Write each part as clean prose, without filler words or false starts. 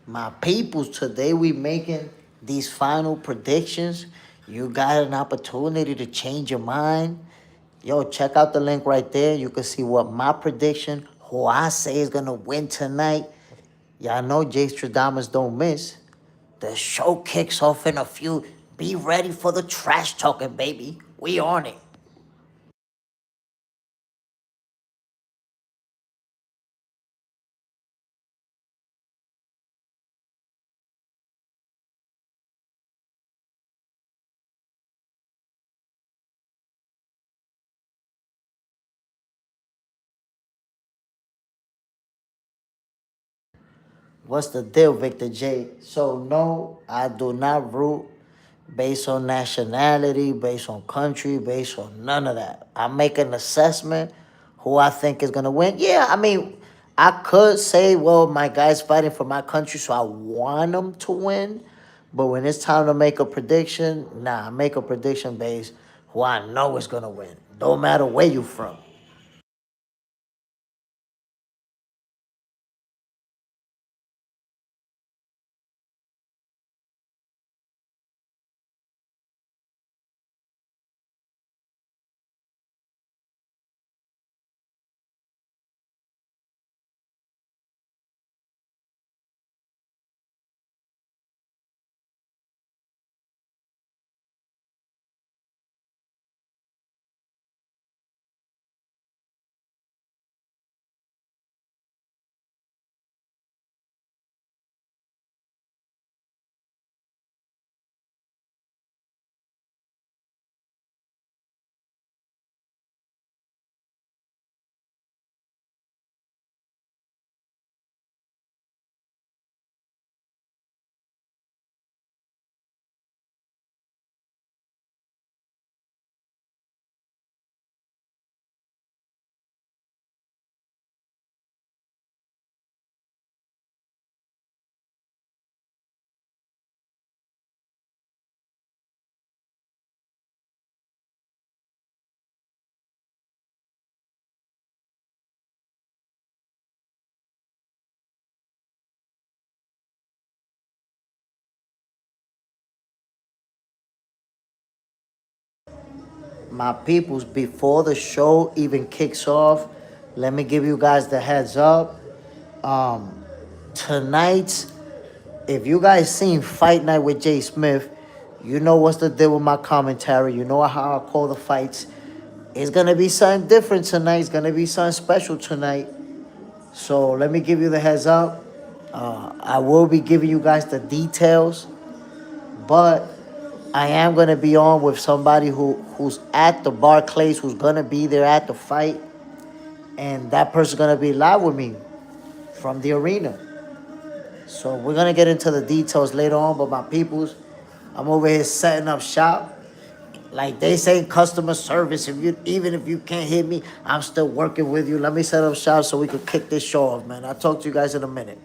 My peoples, today we making these final predictions. You got an opportunity to change your mind. Yo, check out the link right there. You can see what my prediction, who I say is gonna win tonight. Y'all know Jay Stradamus don't miss. The show kicks off in a few. Be ready for the trash talking, baby. We on it. What's the deal, Victor J? So no, I do not root based on nationality, based on country, based on none of that. I make an assessment who I think is gonna win. Yeah, I mean, I could say, well, my guy's fighting for my country, so I want him to win. But when it's time to make a prediction, nah, I make a prediction based who I know is gonna win. Don't matter where you from. My peoples, before the show even kicks off, let me give you guys the heads up. Um, Tonight, if you guys seen Fight Night with Jay Smith, you know what's the deal with my commentary. You know how I call the fights. It's gonna be something different tonight. It's gonna be something special tonight. So let me give you the heads up. I will be giving you guys the details, but I am gonna be on with somebody who's at the Barclays, who's gonna be there at the fight, and that person's gonna be live with me from the arena. So we're gonna get into the details later on, but my peoples, I'm over here setting up shop. Like they say, customer service. If you even if you can't hit me, I'm still working with you. Let me set up shop so we can kick this show off, man. I'll talk to you guys in a minute.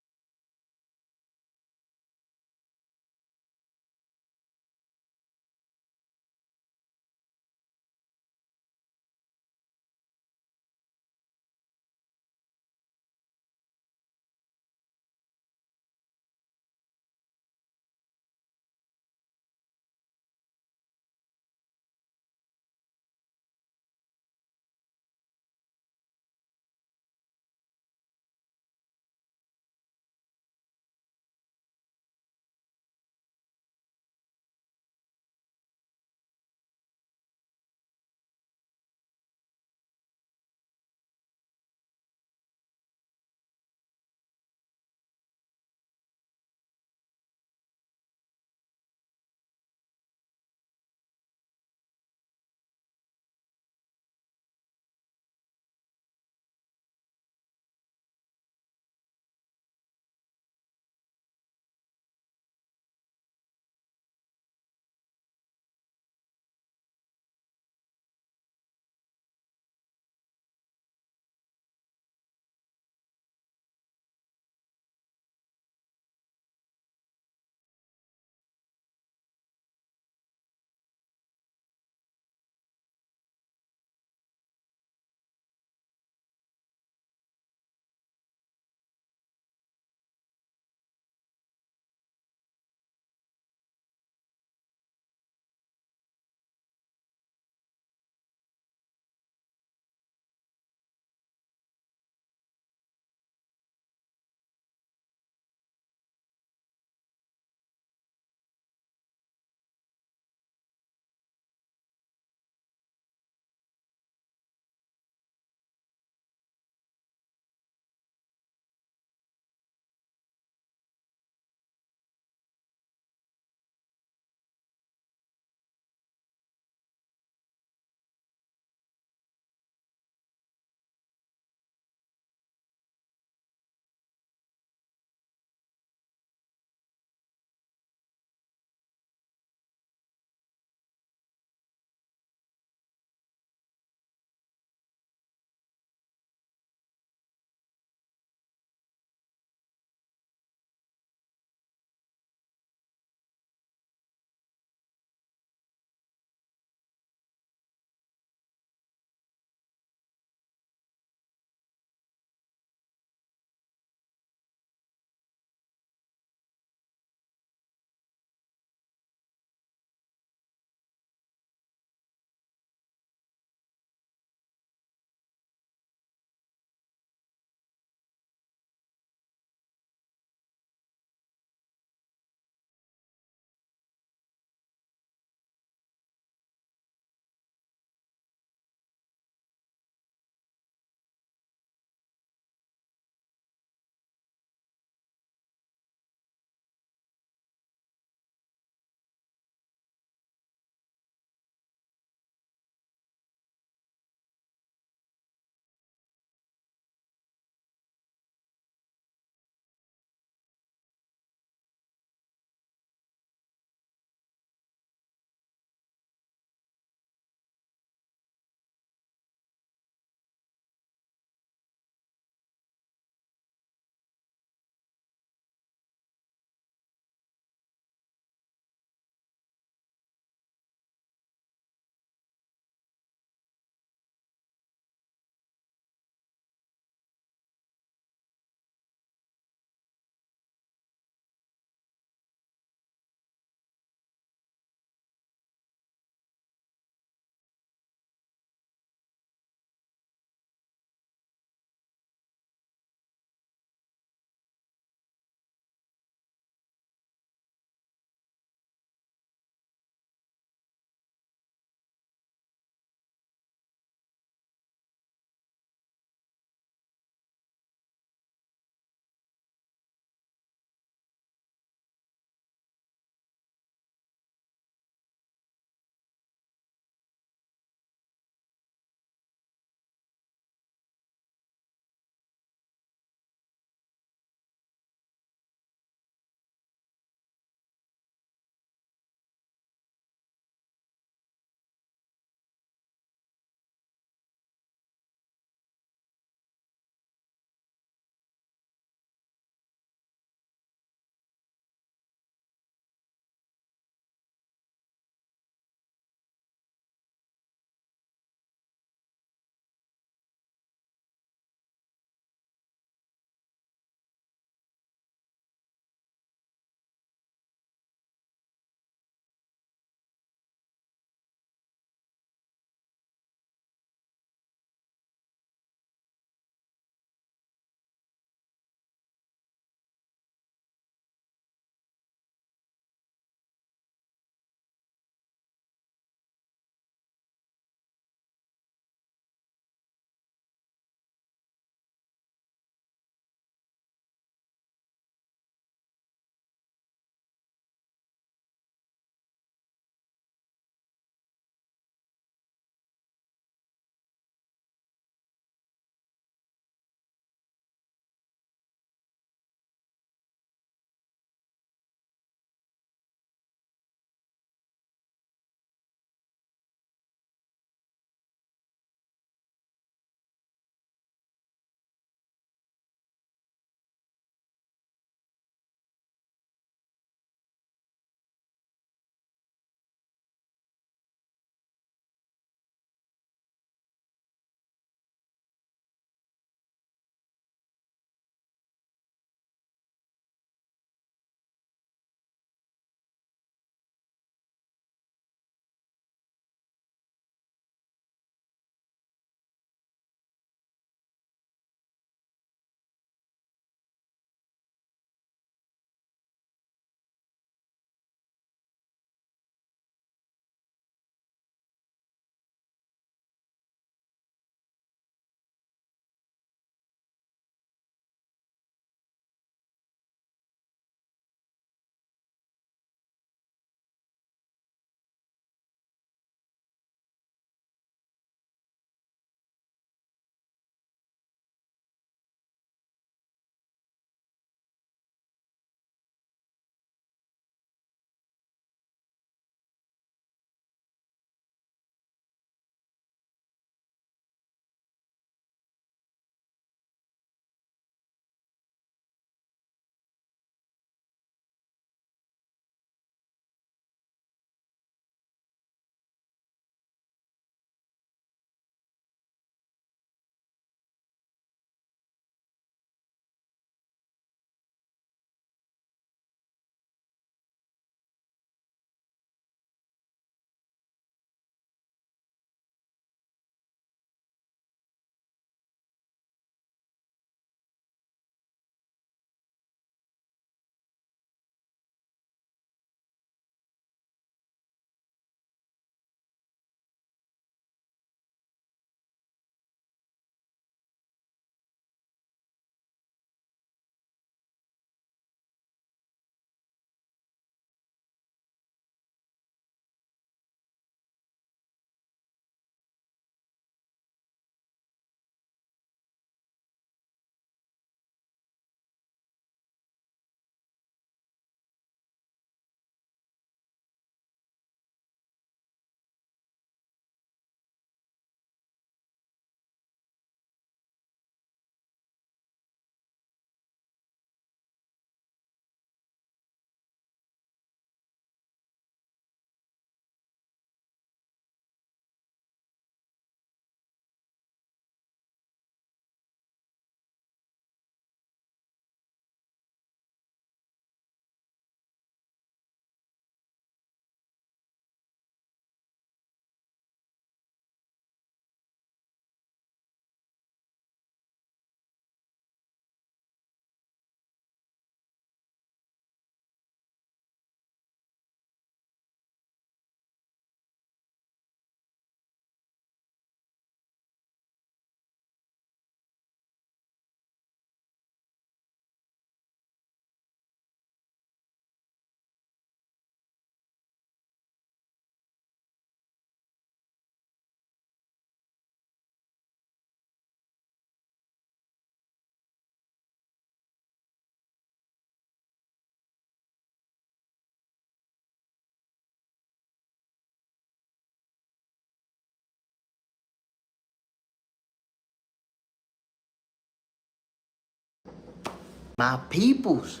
My peoples,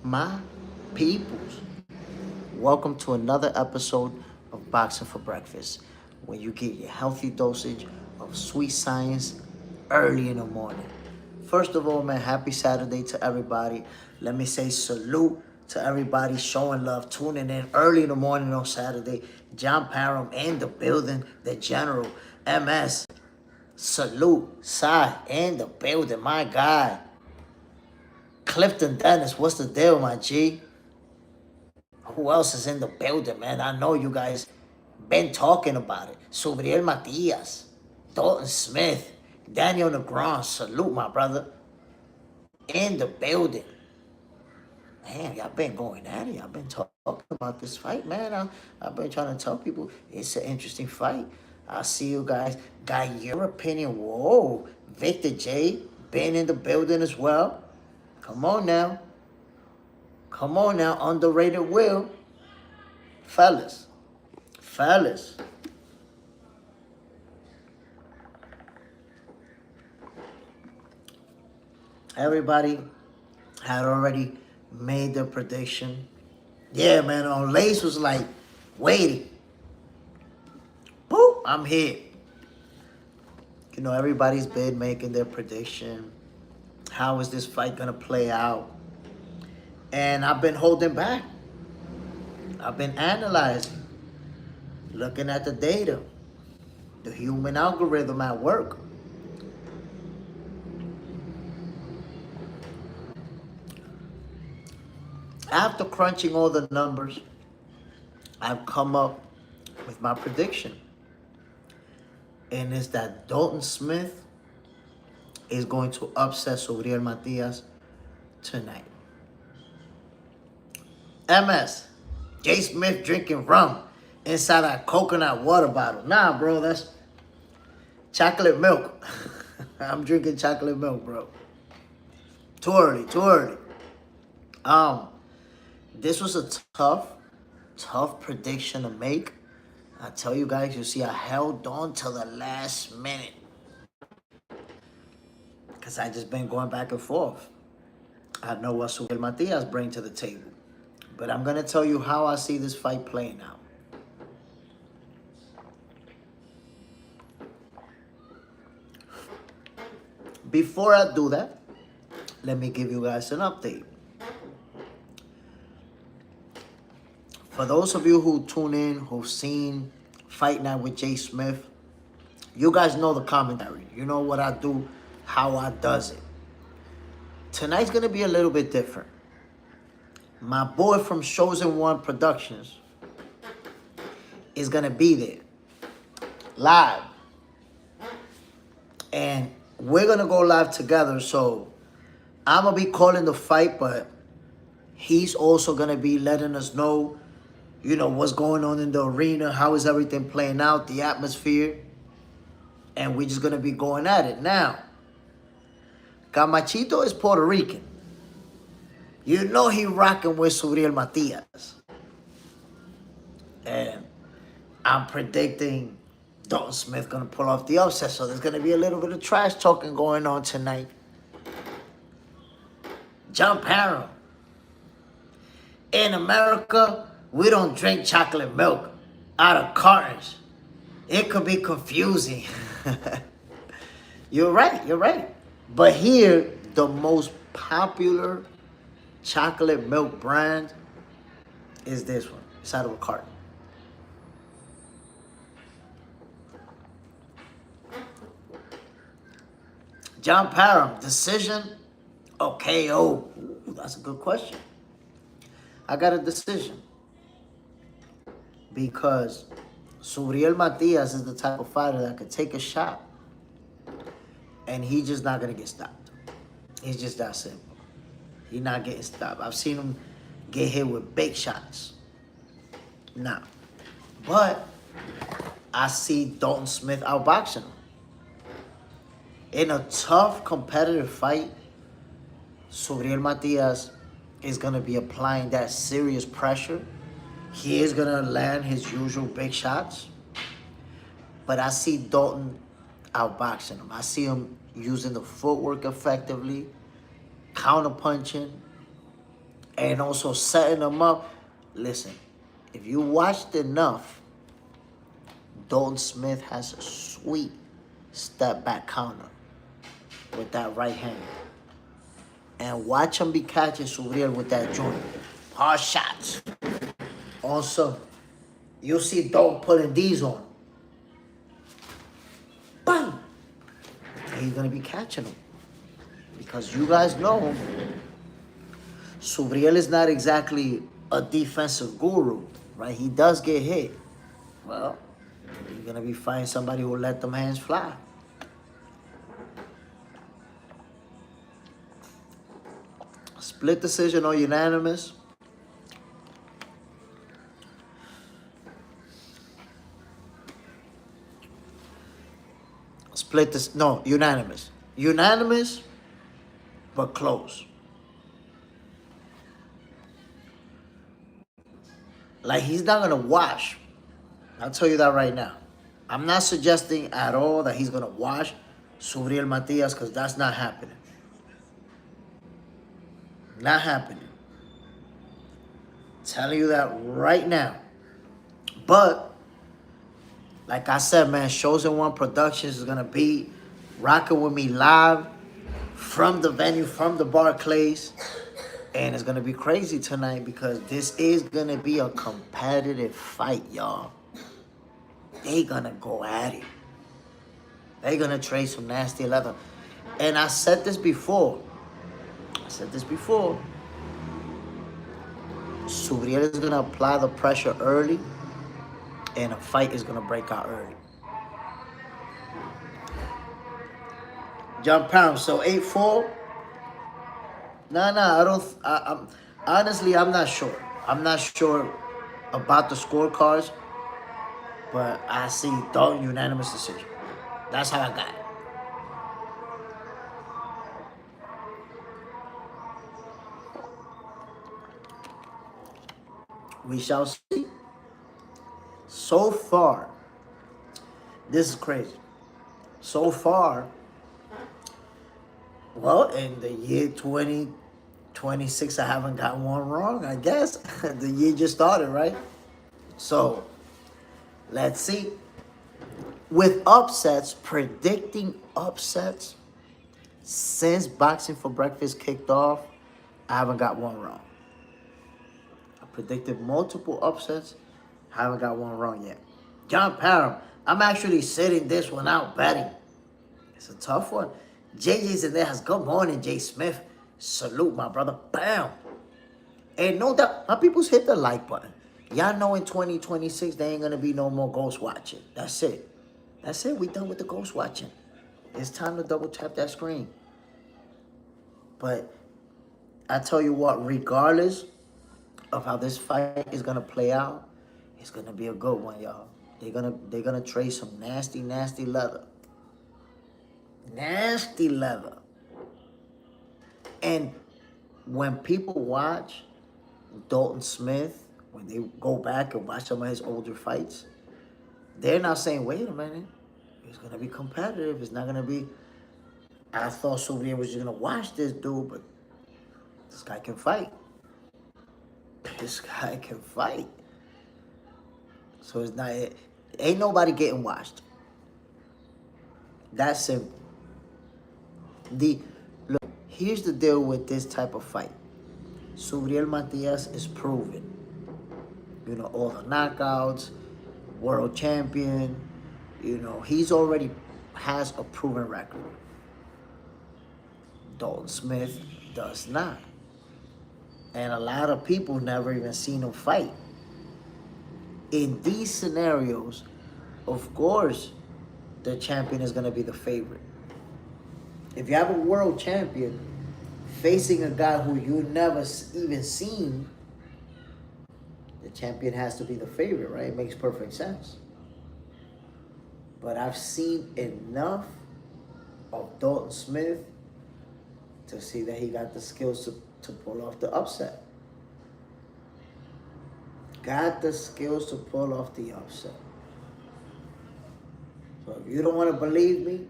my peoples. Welcome to another episode of Boxing for Breakfast, where you get your healthy dosage of sweet science early in the morning. First of all, man, happy Saturday to everybody. Let me say salute to everybody showing love, tuning in early in the morning on Saturday. John Parham in the building, the General, MS. Salute, Sai in the building, my guy. Clifton Dennis, what's the deal, my G? Who else is in the building, man? I know you guys been talking about it. Subriel Matias, Dalton Smith, Daniel Negron, salute, my brother. In the building. Man, y'all been going at it. Y'all been talking about this fight, man. I've been trying to tell people it's an interesting fight. I'll see you guys. Got your opinion. Whoa. Victor J. been in the building as well. Come on now. Come on now. Underrated Will. Fellas. Fellas. Everybody had already made their prediction. Yeah, man. On Lace was like, waiting. Boop, I'm here. You know, everybody's been making their prediction. How is this fight going to play out? And I've been holding back. I've been analyzing, looking at the data, the human algorithm at work. After crunching all the numbers, I've come up with my prediction. And it's that Dalton Smith is going to upset Subriel Matias tonight. MS, J. Smith drinking rum inside a coconut water bottle. Nah, bro, that's chocolate milk. I'm drinking chocolate milk, bro. Too early, too early. This was a tough prediction to make. I tell you guys, you see, I held on till the last minute. Because I just been going back and forth. I know what Subriel Matias bring to the table. But I'm going to tell you how I see this fight playing out. Before I do that, let me give you guys an update. For those of you who tune in, who've seen Fight Night with J. Smith, you guys know the commentary. You know what I do, how I does it. Tonight's going to be a little bit different. My boy from Chosen One Productions is going to be there, live. And we're going to go live together, so I'm going to be calling the fight, but he's also going to be letting us know, you know, what's going on in the arena, how is everything playing out, the atmosphere, and we're just going to be going at it. Now, Camachito is Puerto Rican. You know he rocking with Subriel Matias. And I'm predicting Dalton Smith going to pull off the upset, so there's going to be a little bit of trash talking going on tonight. John Parham. In America, we don't drink chocolate milk out of cartons. It could be confusing. You're right. But here, the most popular chocolate milk brand is this one. It's out of a carton. John Parham, decision or KO? Ooh, that's a good question. I got a decision. Because Subriel Matias is the type of fighter that could take a shot and he's just not going to get stopped. It's just that simple. He's not getting stopped. I've seen him get hit with big shots. Nah. But I see Dalton Smith outboxing him. In a tough, competitive fight, Subriel Matias is going to be applying that serious pressure. He is going to land his usual big shots. But I see Dalton outboxing him. I see him using the footwork effectively. counterpunching, and also setting them up. Listen, if you watched enough, Dalton Smith has a sweet step back counter with that right hand. And watch him be catching Subriel with that joint. Hard shots. Also, you see Dalton putting these on. Bang! And he's going to be catching them. Because you guys know, Subriel is not exactly a defensive guru, right? He does get hit. Well, you're going to be fighting somebody who will let them hands fly. Split decision or unanimous? Split this, no, unanimous. Unanimous, but close. Like, he's not going to wash. I'll tell you that right now. I'm not suggesting at all that he's going to wash Subriel Matias, because that's not happening. Not happening. Telling you that right now. But, like I said, man, Chosen One Productions is going to be rocking with me live from the venue, from the Barclays. And it's going to be crazy tonight because this is going to be a competitive fight, y'all. They going to go at it. They going to trade some nasty leather. And I said this before. Subriel is going to apply the pressure early, and a fight is going to break out early. John Pound, so 8-4. I'm honestly, I'm not sure. I'm not sure about the scorecards, but I see Dalton unanimous decision. That's how I got it. We shall see. So far, this is crazy. So far, well, in the year 2026, I haven't got one wrong, I guess. The year just started, right? So, let's see. With upsets, predicting upsets, since Boxing for Breakfast kicked off, I haven't got one wrong. I predicted multiple upsets, I haven't got one wrong yet. John Parham, I'm actually sitting this one out betting. It's a tough one. JJ's in there. Good morning, Jay Smith. Salute, my brother. Bam. And no doubt, my people's hit the like button. Y'all know in 2026, there ain't going to be no more ghost watching. That's it. That's it. We done with the ghost watching. It's time to double tap that screen. But I tell you what, regardless of how this fight is going to play out, it's going to be a good one, y'all. They're gonna trade some nasty, nasty leather. Nasty leather. And when people watch Dalton Smith, when they go back and watch some of his older fights, they're not saying, wait a minute, it's going to be competitive. It's not going to be, I thought Subriel was just going to watch this dude, but this guy can fight. This guy can fight. So it's not, ain't nobody getting watched. That's simple. Look, here's the deal with this type of fight. Subriel Matias is proven. You know, all the knockouts, world champion. You know, he's already has a proven record. Dalton Smith does not. And a lot of people never even seen him fight. In these scenarios, of course, the champion is going to be the favorite. If you have a world champion facing a guy who you never even seen, the champion has to be the favorite, right? It makes perfect sense. But I've seen enough of Dalton Smith to see that he got the skills to pull off the upset. Got the skills to pull off the upset. So if you don't want to believe me,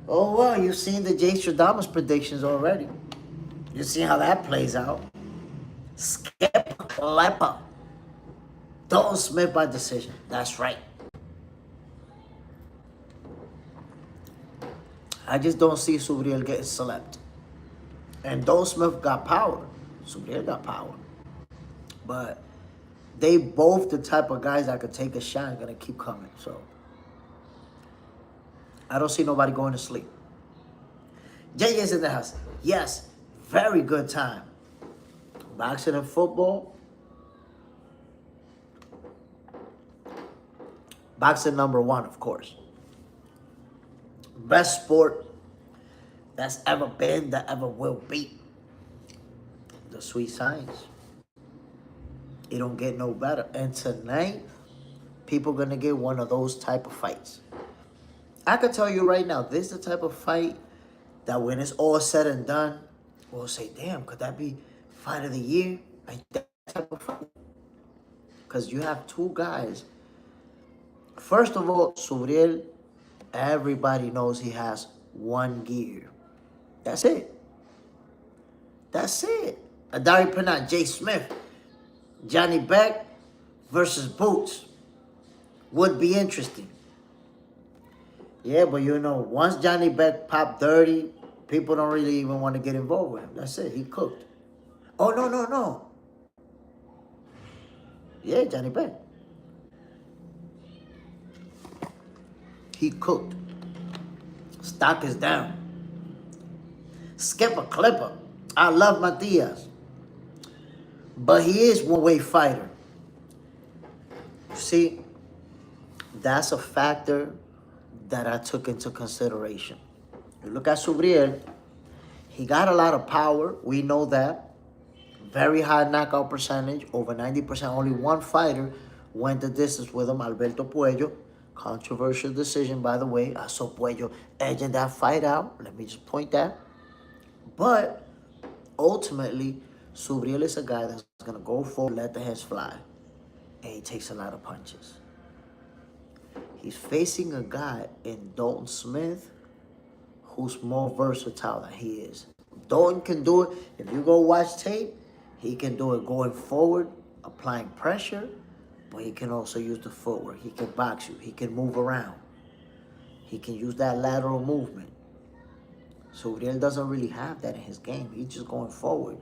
Oh, well, you've seen the Jay Stradamus predictions already. You see how that plays out. Skip Leper. Dalton Smith by decision. That's right. I just don't see Subriel getting slept. And Dalton Smith got power. Subriel got power. But they both the type of guys that could take a shot and gonna keep coming. So I don't see nobody going to sleep. JJ's in the house. Yes, very good time. Boxing and football. Boxing number one, of course. Best sport that's ever been, that ever will be. The sweet science. It don't get no better. And tonight, people gonna get one of those type of fights. I can tell you right now, this is the type of fight that when it's all said and done, we'll say, damn, could that be fight of the year? Like that type of fight. Because you have two guys. First of all, Subriel, everybody knows he has one gear. That's it. That's it. Adari Penat, Jay Smith, Johnny Beck versus Boots would be interesting. Yeah, but you know, once Johnny Beck popped 30, people don't really even want to get involved with him. That's it. He cooked. Oh, no. Yeah, Johnny Beck. He cooked. Stock is down. Skip a clipper. I love Matias. But he is one-way fighter. See, that's a factor that I took into consideration. You look at Subriel, he got a lot of power. We know that. Very high knockout percentage, over 90%. Only one fighter went the distance with him, Alberto Puello. Controversial decision, by the way. I saw Puello edging that fight out. Let me just point that. But ultimately, Subriel is a guy that's going to go forward, let the hands fly. And he takes a lot of punches. He's facing a guy in Dalton Smith who's more versatile than he is. Dalton can do it. If you go watch tape, he can do it going forward, applying pressure, but he can also use the footwork. He can box you. He can move around. He can use that lateral movement. Subriel doesn't really have that in his game. He's just going forward.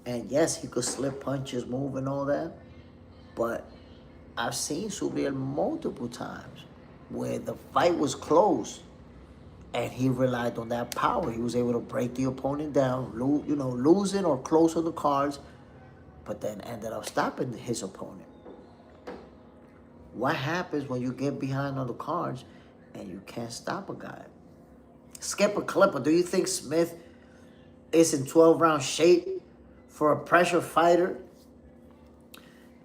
And yes, he could slip punches, move and all that, but I've seen Subriel multiple times where the fight was close and he relied on that power. He was able to break the opponent down, losing or close on the cards, but then ended up stopping his opponent. What happens when you get behind on the cards and you can't stop a guy? Skip a clipper. Do you think Smith is in 12-round shape for a pressure fighter?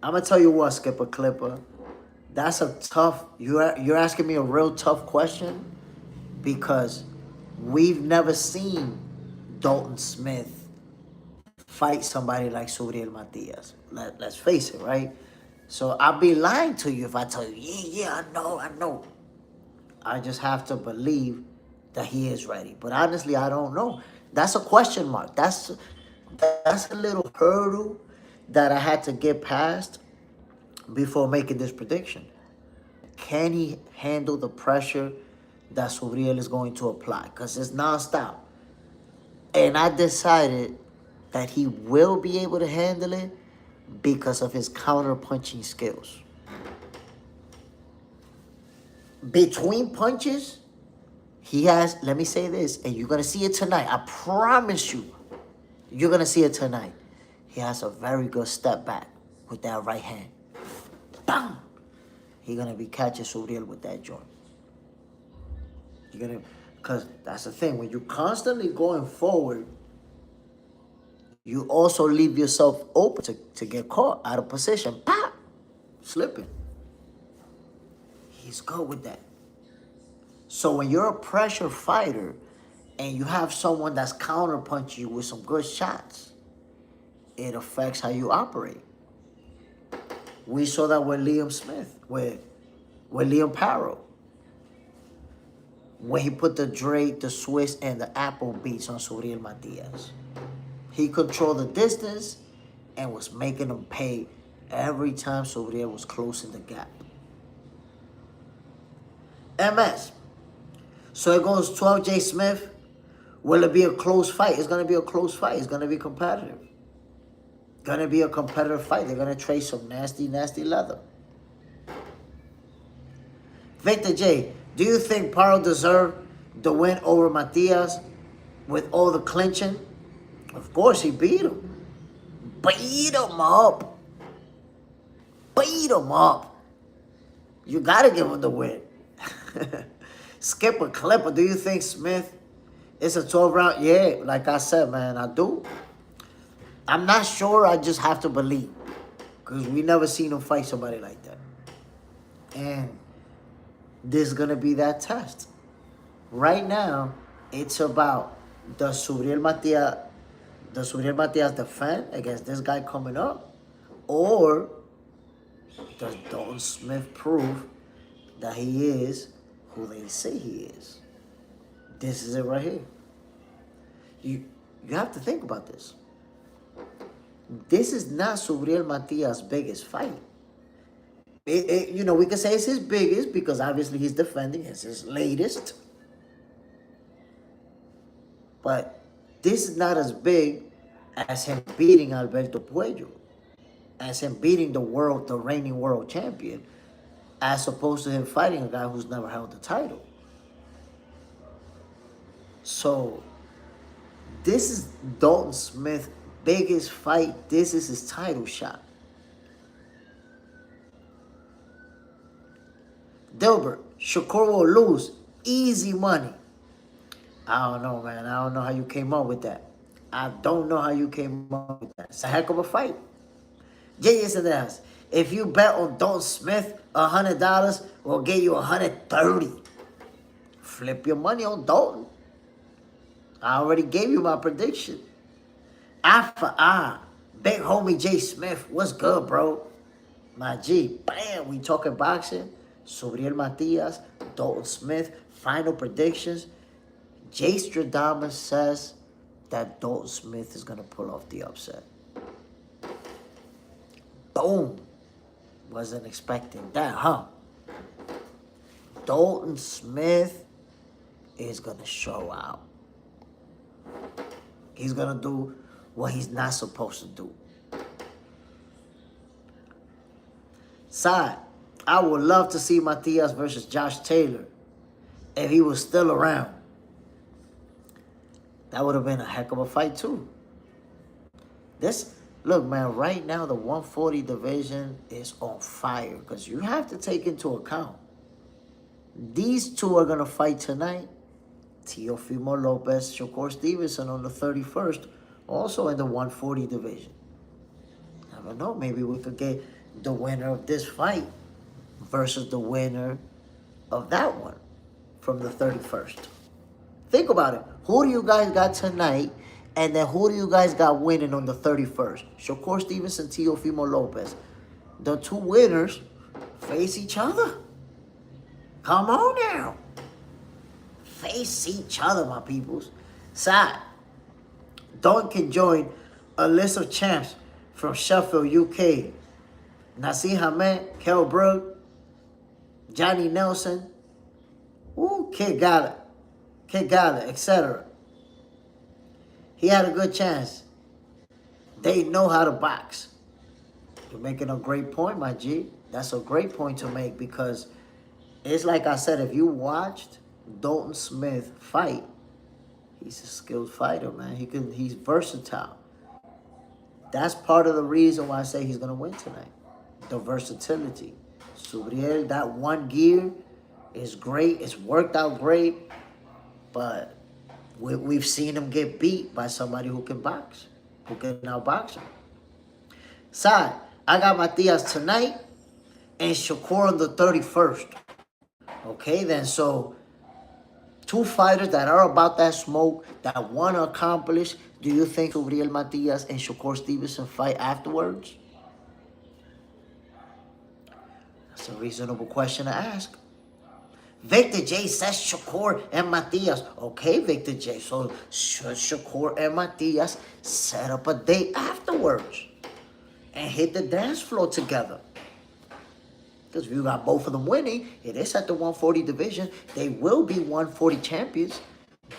I'm going to tell you what, Skip a clipper. That's a tough, you're asking me a real tough question because we've never seen Dalton Smith fight somebody like Subriel Matias. Let's face it, right? So I'd be lying to you if I tell you, yeah, I know. I just have to believe that he is ready. But honestly, I don't know. That's a question mark. That's a little hurdle that I had to get past before making this prediction. Can he handle the pressure that Subriel is going to apply? Because it's nonstop. And I decided that he will be able to handle it because of his counter-punching skills. Between punches, he has, let me say this, and you're going to see it tonight. I promise you, you're going to see it tonight. He has a very good step back with that right hand. Bam! He's going to be catching Subriel with that joint. You're going to, because that's the thing. When you're constantly going forward, you also leave yourself open to get caught out of position. Pop! Slipping. He's good with that. So when you're a pressure fighter and you have someone that's counterpunching you with some good shots, it affects how you operate. We saw that with Liam Smith, with Liam Parrow. when he put the Drake, the Swiss, and the Apple beats on Subriel Matias. He controlled the distance and was making them pay every time Subriel was closing the gap. MS. So it goes 12 J. Smith. Will it be a close fight? It's going to be a close fight. It's going to be competitive. Going to be a competitive fight. They're going to trade some nasty, nasty leather. Victor J. Do you think Paro deserved the win over Matias with all the clinching? Of course, he beat him. Beat him up. Beat him up. You got to give him the win. Skip a Clipper. Do you think Smith is a 12 round? Yeah, like I said, man, I do. I'm not sure. I just have to believe. Because we never seen him fight somebody like that. And this is going to be that test. Right now, it's about does Subriel Matias defend against this guy coming up? Or does Dalton Smith prove that he is who they say he is? This is it right here. You have to think about this. This is not Subriel Matias' biggest fight. You know, we can say it's his biggest because obviously he's defending. It's his latest. But this is not as big as him beating Alberto Puello, as him beating the reigning world champion, as opposed to him fighting a guy who's never held the title. So, this is Dalton Smith's biggest fight. This is his title shot. Dilbert, Shakur will lose. Easy money. I don't know, man. I don't know how you came up with that. I don't know how you came up with that. It's a heck of a fight. JJ says, if you bet on Dalton Smith $100, we'll get you $130. Flip your money on Dalton. I already gave you my prediction. Alpha Big homie J. Smith, what's good, bro? My G, bam, we talking boxing. Subriel Matias, Dalton Smith, final predictions. Jay Stradamus says that Dalton Smith is going to pull off the upset. Boom. Wasn't expecting that, huh? Dalton Smith is going to show out. He's going to do what he's not supposed to do. Side, I would love to see Matias versus Josh Taylor if he was still around. That would have been a heck of a fight, too. Look, man, right now the 140 division is on fire because you have to take into account these two are going to fight tonight. Teofimo Lopez, Shakur Stevenson on the 31st, also in the 140 division. Never know, maybe we could get the winner of this fight versus the winner of that one from the 31st. Think about it. Who do you guys got tonight? And then who do you guys got winning on the 31st? Shakur Stevenson, Teofimo Lopez. The two winners face each other. Come on now. Face each other, my peoples. Side. Dalton can join a list of champs from Sheffield, UK. Nassim Hamed, Kell Brook, Johnny Nelson, Kid Gallagher, etc. He had a good chance. They know how to box. You're making a great point, my G. That's a great point to make because it's like I said, if you watched Dalton Smith fight, he's a skilled fighter, man. He's versatile. That's part of the reason why I say he's going to win tonight. The versatility. Subriel, that one gear is great. It's worked out great. But we've seen him get beat by somebody who can box, who can outbox him. Side, I got Matias tonight and Shakur on the 31st. Okay, then, so two fighters that are about that smoke, that want to accomplish. Do you think Subriel Matias and Shakur Stevenson fight afterwards? That's a reasonable question to ask. Victor J says Shakur and Matias. Okay, Victor J. So should Shakur and Matias set up a date afterwards and hit the dance floor together? Because if you got both of them winning, it is at the 140 division. They will be 140 champions.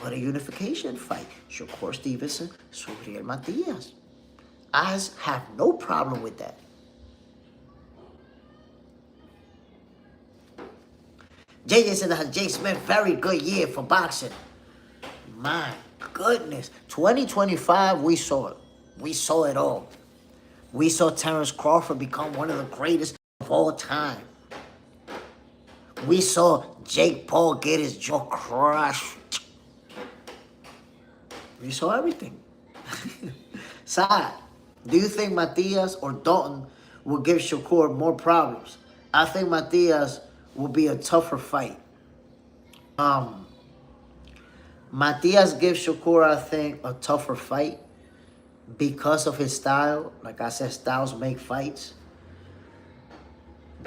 But a unification fight. Shakur Stevenson, Subriel Matias. I have no problem with that. JJ said that Jay Smith, very good year for boxing. My goodness. 2025, we saw it. We saw it all. We saw Terrence Crawford become one of the greatest of all time. We saw Jake Paul get his jaw crushed. We saw everything. Side, do you think Matias or Dalton will give Shakur more problems? I think Matias will be a tougher fight. Matias gives Shakur, I think, a tougher fight because of his style. Like I said, styles make fights.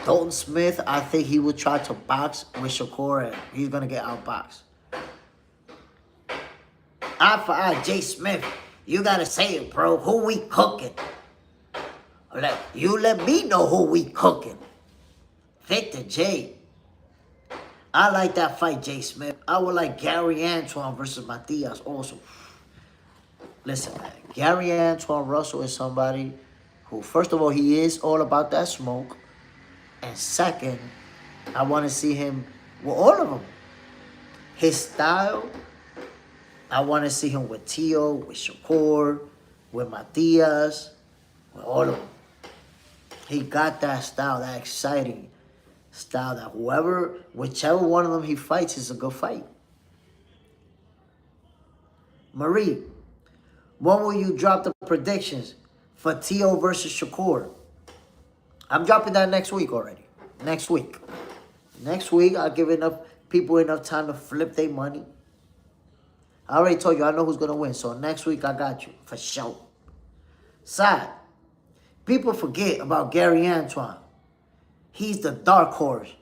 Dalton Smith, I think he will try to box with Shakur and he's going to get outboxed. Eye for eye, Jay Smith, you got to say it, bro. Who we cooking? You let me know who we cooking. Victor J. I like that fight, Jay Smith. I would like Gary Antoine versus Matias also. Listen, man. Gary Antoine Russell is somebody who, first of all, he is all about that smoke. And second, I want to see him with all of them. His style, I want to see him with Tio, with Shakur, with Matias, with all of them. He got that style, that exciting style that whichever one of them he fights is a good fight. Marie, when will you drop the predictions for Tio versus Shakur? I'm dropping that next week already. Next week. Next week, I'll give people enough time to flip their money. I already told you, I know who's going to win. So next week, I got you. For sure. Side. People forget about Gary Antoine. He's the dark horse.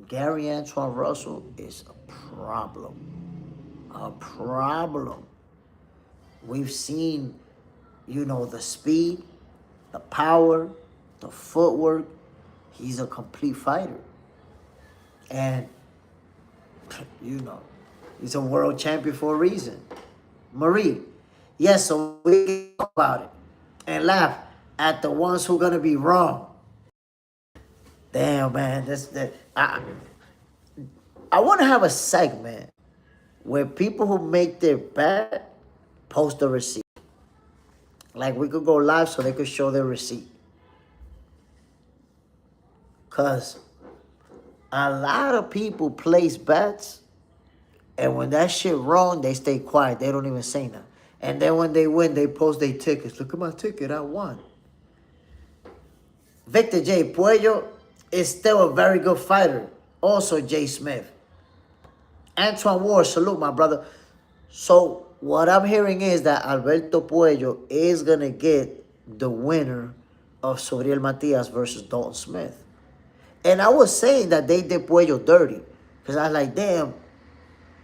Gary Antoine Russell is a problem. A problem. We've seen, the speed, the power, the footwork. He's a complete fighter. And, he's a world champion for a reason. Marie, yes, so we can talk about it and laugh at the ones who are going to be wrong. Damn, man. I want to have a segment where people who make their bet post a receipt. Like, we could go live so they could show their receipt. Because a lot of people place bets, and when that shit wrong, they stay quiet. They don't even say nothing. And then when they win, they post their tickets. Look at my ticket, I won. Victor J. Puello is still a very good fighter. Also, Jay Smith. Antoine Ward, salute, my brother. So, what I'm hearing is that Alberto Puello is going to get the winner of Subriel Matias versus Dalton Smith. And I was saying that they did Puello dirty. Because I was like, damn,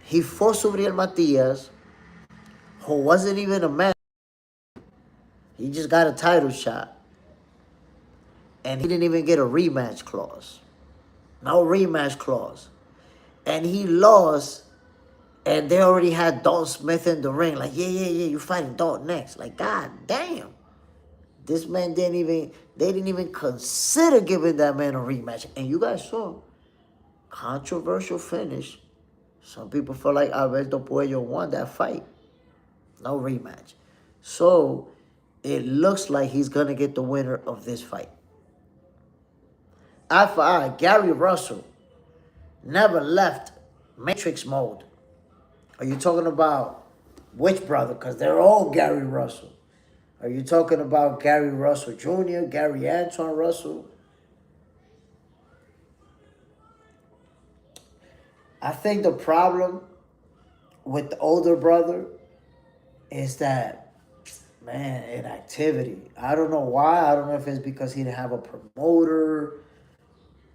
he fought Subriel Matias, who wasn't even a man. He just got a title shot. And he didn't even get a rematch clause. No rematch clause. And he lost, and they already had Dalton Smith in the ring. Like, yeah, you're fighting Dalton next. Like, god damn. This man they didn't even consider giving that man a rematch. And you guys saw, controversial finish. Some people feel like Alberto Puello won that fight. No rematch. So, it looks like he's going to get the winner of this fight. Eye for eye, Gary Russell never left Matrix mode. Are you talking about which brother? Because they're all Gary Russell. Are you talking about Gary Russell Jr., Gary Antoine Russell? I think the problem with the older brother is that, man, inactivity. I don't know why. I don't know if it's because he didn't have a promoter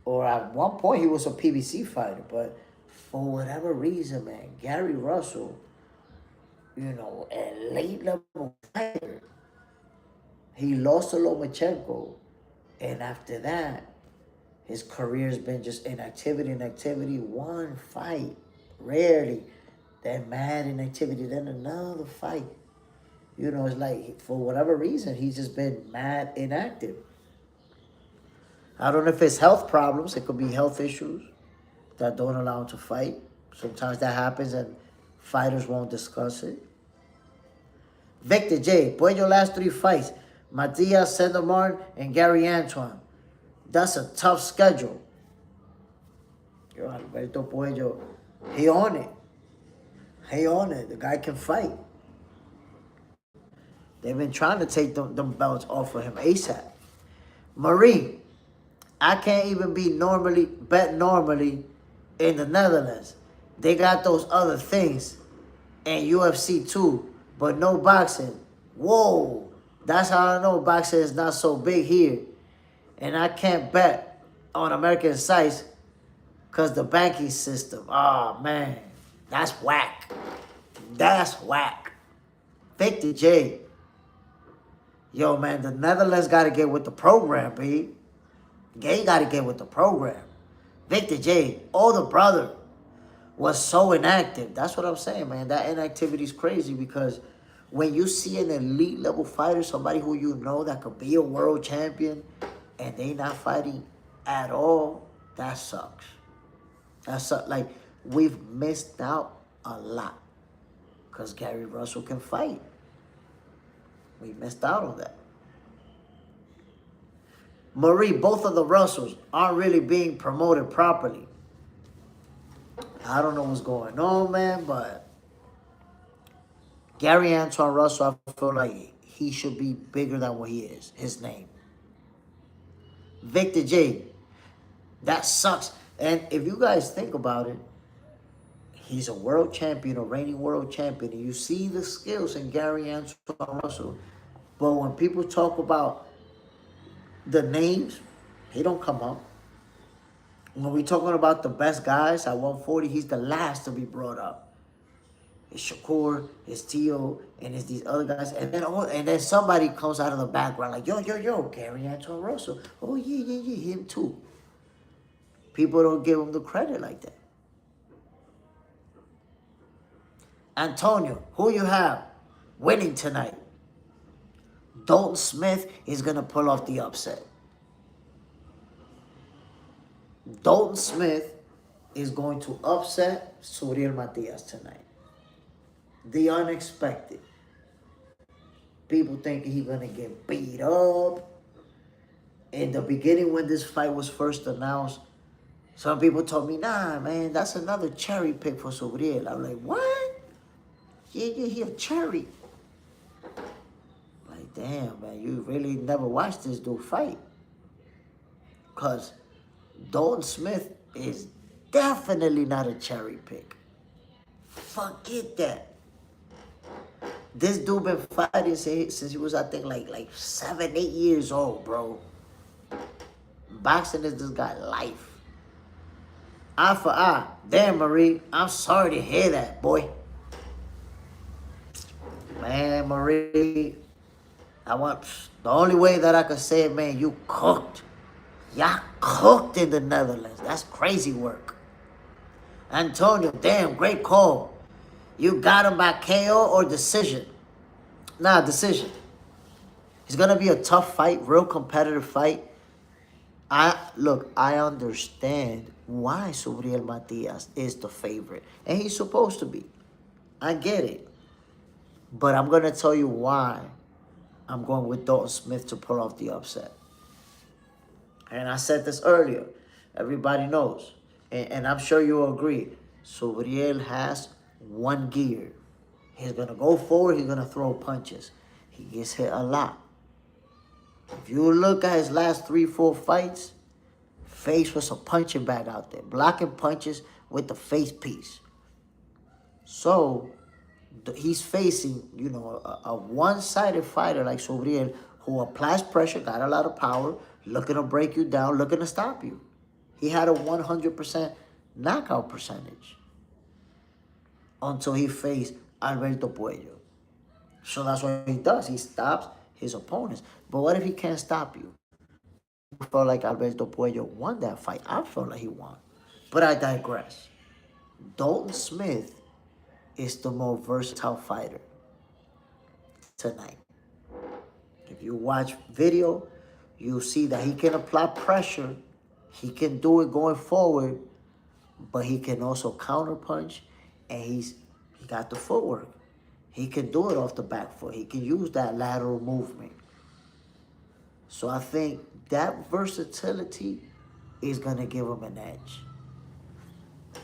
or at one point he was a PBC fighter, but for whatever reason, man, Gary Russell, a late level fighter, he lost to Lomachenko, and after that, his career's been just inactivity, one fight, rarely, then mad inactivity, then another fight. It's like for whatever reason, he's just been mad inactive. I don't know if it's health problems. It could be health issues that don't allow him to fight. Sometimes that happens and fighters won't discuss it. Victor J, boy, your last 3 fights. Matias, Sandor Martin, and Gary Antoine. That's a tough schedule. Yo, Alberto Puello, he on it. He on it. The guy can fight. They've been trying to take them belts off of him ASAP. Marie, I can't even bet normally in the Netherlands. They got those other things in UFC too, but no boxing. Whoa, that's how I know boxing is not so big here. And I can't bet on American sites because the banking system. Oh, man, that's whack. That's whack. Victor J. Yo, man, the Netherlands got to get with the program, B. They got to get with the program. Victor J, older brother, was so inactive. That's what I'm saying, man. That inactivity is crazy because when you see an elite level fighter, somebody who you know that could be a world champion, and they not fighting at all, that sucks. That sucks. Like, we've missed out a lot because Gary Russell can fight. We missed out on that. Marie, both of the Russells aren't really being promoted properly. I don't know what's going on, man, but Gary Antoine Russell, I feel like he should be bigger than what he is, his name. Victor J, that sucks. And if you guys think about it, he's a world champion, a reigning world champion, and you see the skills in Gary Antoine Russell. But when people talk about the names, he don't come up. When we're talking about the best guys at 140, he's the last to be brought up. It's Shakur, it's Tio, and it's these other guys. And then somebody comes out of the background like, yo, Gary Antoine Russell. Oh, yeah, him too. People don't give him the credit like that. Antonio, who you have winning tonight? Dalton Smith is going to pull off the upset. Dalton Smith is going to upset Subriel Matias tonight. The unexpected. People thinking he's going to get beat up. In the beginning when this fight was first announced, some people told me, nah, man, that's another cherry pick for Subriel. I'm like, what? Yeah, he a cherry. Like, damn, man, you really never watched this dude fight. Because Dalton Smith is definitely not a cherry pick. Forget that. This dude been fighting since he was, I think, like 7, 8 years old, bro. Boxing is this guy life. Eye for eye. Damn, Marie, I'm sorry to hear that, boy. Man, Marie, the only way that I could say it, man, you cooked. Y'all cooked in the Netherlands. That's crazy work. Antonio, damn, great call. You got him by KO or decision? Nah, decision. It's going to be a tough fight, real competitive fight. I understand why Subriel Matias is the favorite. And he's supposed to be. I get it. But I'm going to tell you why I'm going with Dalton Smith to pull off the upset. And I said this earlier. Everybody knows. And I'm sure you'll agree. Subriel has one gear. He's going to go forward. He's going to throw punches. He gets hit a lot. If you look at his last 3, 4 fights, face was a punching bag out there. Blocking punches with the face piece. So he's facing, a one-sided fighter like Subriel who applies pressure, got a lot of power, looking to break you down, looking to stop you. He had a 100% knockout percentage until he faced Alberto Puello. So that's what he does. He stops his opponents. But what if he can't stop you? I felt like Alberto Puello won that fight. I felt like he won. But I digress. Dalton Smith is the more versatile fighter tonight. If you watch video, you'll see that he can apply pressure. He can do it going forward, but he can also counterpunch, and he got the footwork. He can do it off the back foot. He can use that lateral movement. So I think that versatility is going to give him an edge.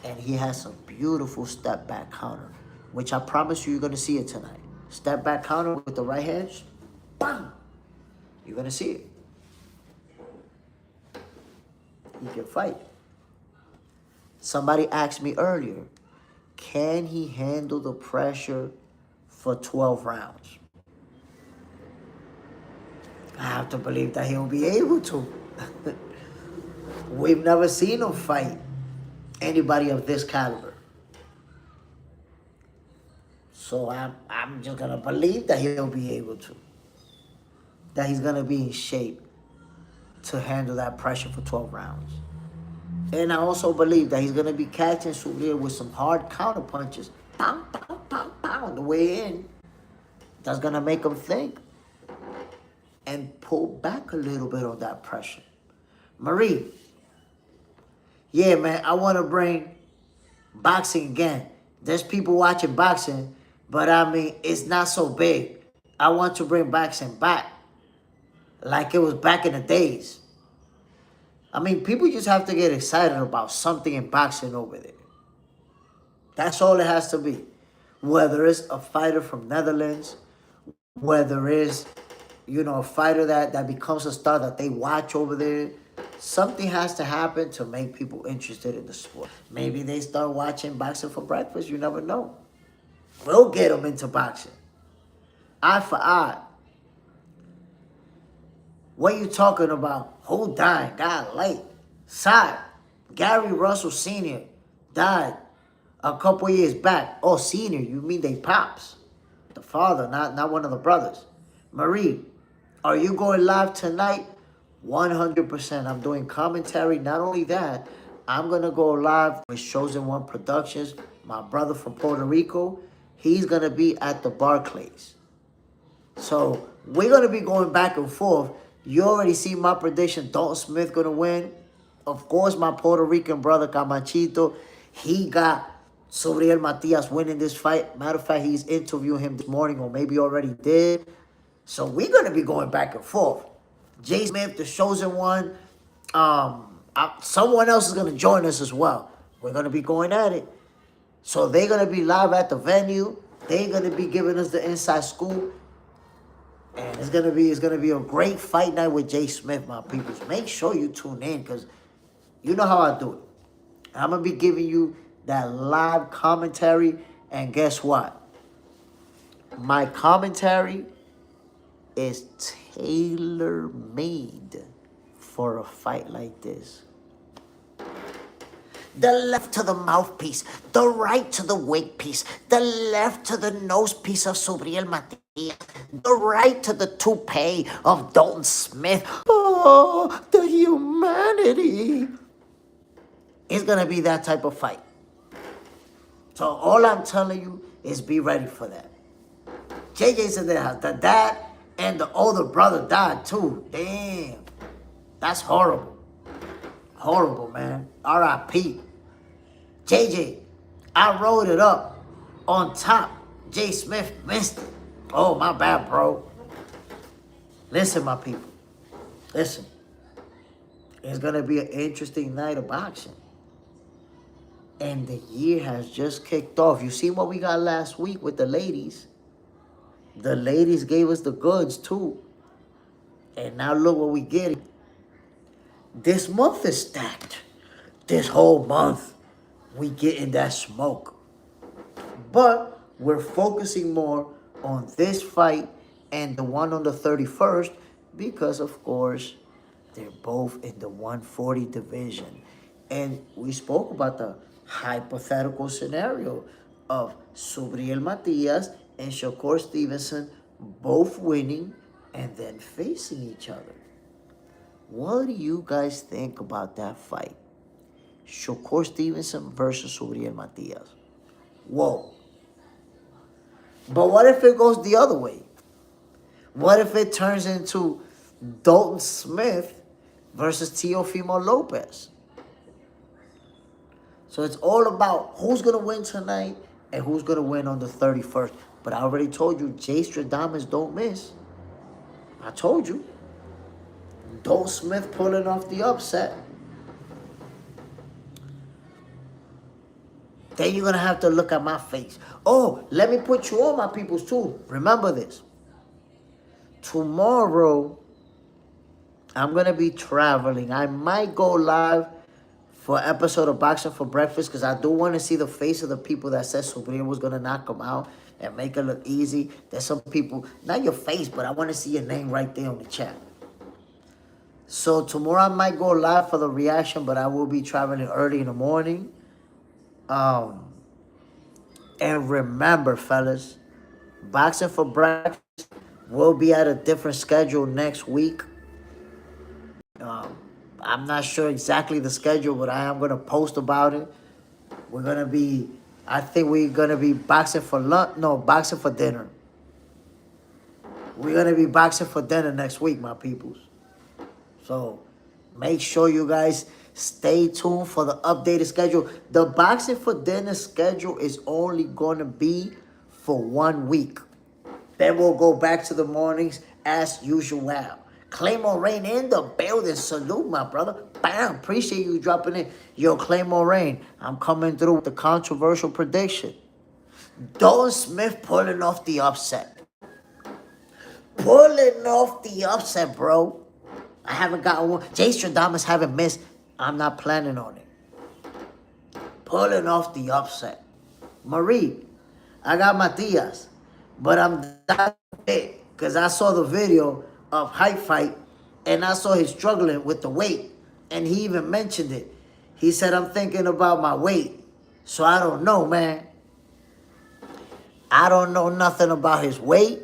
And he has a beautiful step back counter, which I promise you you're going to see it tonight. Step back counter with the right hand, bam! You're going to see it. He can fight. Somebody asked me earlier, can he handle the pressure for 12 rounds? I have to believe that he'll be able to. We've never seen him fight anybody of this caliber. So I'm just going to believe that he'll be able to. That he's going to be in shape to handle that pressure for 12 rounds. And I also believe that he's going to be catching Subriel with some hard counter punches. Pow, pow, pow, pow, on the way in. That's going to make him think and pull back a little bit on that pressure. Marie, yeah, man, I want to bring boxing again. There's people watching boxing, but I mean, it's not so big. I want to bring boxing back like it was back in the days. I mean, people just have to get excited about something in boxing over there. That's all it has to be. Whether it's a fighter from Netherlands, whether it's, a fighter that becomes a star that they watch over there, something has to happen to make people interested in the sport. Maybe they start watching boxing for breakfast. You never know. We'll get them into boxing. Eye for eye. What you talking about? Who died? God late. Side. Gary Russell Sr. died a couple years back. Oh, Senior, you mean they pops. The father, not one of the brothers. Marie, are you going live tonight? 100%. I'm doing commentary. Not only that, I'm going to go live with Chosen One Productions. My brother from Puerto Rico, he's going to be at the Barclays. So we're going to be going back and forth. You already see my prediction. Dalton Smith going to win. Of course, my Puerto Rican brother, Camachito, he got Subriel Matias winning this fight. Matter of fact, he's interviewing him this morning, or maybe already did. So we're going to be going back and forth. Jay Smith, the Chosen One. Someone else is going to join us as well. We're going to be going at it. So they're going to be live at the venue. They're going to be giving us the inside scoop. And it's gonna be a great fight night with Jay Smith, my peoples. Make sure you tune in, because you know how I do it. I'm gonna be giving you that live commentary, and guess what? My commentary is tailor-made for a fight like this. The left to the mouthpiece, the right to the wig piece, the left to the nose piece of Subriel Matias, the right to the toupee of Dalton Smith. Oh, the humanity. It's going to be that type of fight. So all I'm telling you is be ready for that. JJ said that the dad and the older brother died too. Damn. That's horrible. Horrible, man. R.I.P. JJ, I rolled it up on top. Jay Smith missed it. Oh, my bad, bro. Listen, my people. Listen. It's going to be an interesting night of boxing. And the year has just kicked off. You see what we got last week with the ladies? The ladies gave us the goods, too. And now look what we get. This month is stacked. This whole month, we getting that smoke. But we're focusing more on this fight and the one on the 31st because, of course, they're both in the 140 division. And we spoke about the hypothetical scenario of Subriel Matias and Shakur Stevenson both winning and then facing each other. What do you guys think about that fight? Shakur Stevenson versus Subriel Matias. Whoa. But what if it goes the other way? What if it turns into Dalton Smith versus Teofimo Lopez? So it's all about who's going to win tonight and who's going to win on the 31st. But I already told you, Jay Stradamus don't miss. I told you. Dalton Smith pulling off the upset. Then you're going to have to look at my face. Oh, let me put you on, my peoples, too. Remember this. Tomorrow, I'm going to be traveling. I might go live for an episode of Boxing for Breakfast because I do want to see the face of the people that said Subriel was going to knock him out and make it look easy. There's some people, not your face, but I want to see your name right there on the chat. So tomorrow I might go live for the reaction, but I will be traveling early in the morning. And remember, fellas, Boxing for Breakfast will be at a different schedule next week. I'm not sure exactly the schedule, but I am going to post about it. We're going to be, I think we're going to be boxing for lunch. No, boxing for dinner. We're going to be boxing for dinner next week, my peoples. So make sure you guys stay tuned for the updated schedule. The boxing for dinner schedule is only going to be for 1 week. Then we'll go back to the mornings as usual. Claymore Rain in the building. Salute, my brother. Bam. Appreciate you dropping in. Yo, Claymore Rain, I'm coming through with the controversial prediction. Dalton Smith pulling off the upset. Pulling off the upset, bro. I haven't gotten one. Jay Stradamus haven't missed. I'm not planning on it. Pulling off the upset. Marie, I got Matias. But I'm that big because I saw the video of Hype Fight and I saw he's struggling with the weight. And he even mentioned it. He said, I'm thinking about my weight. So I don't know, man. I don't know nothing about his weight.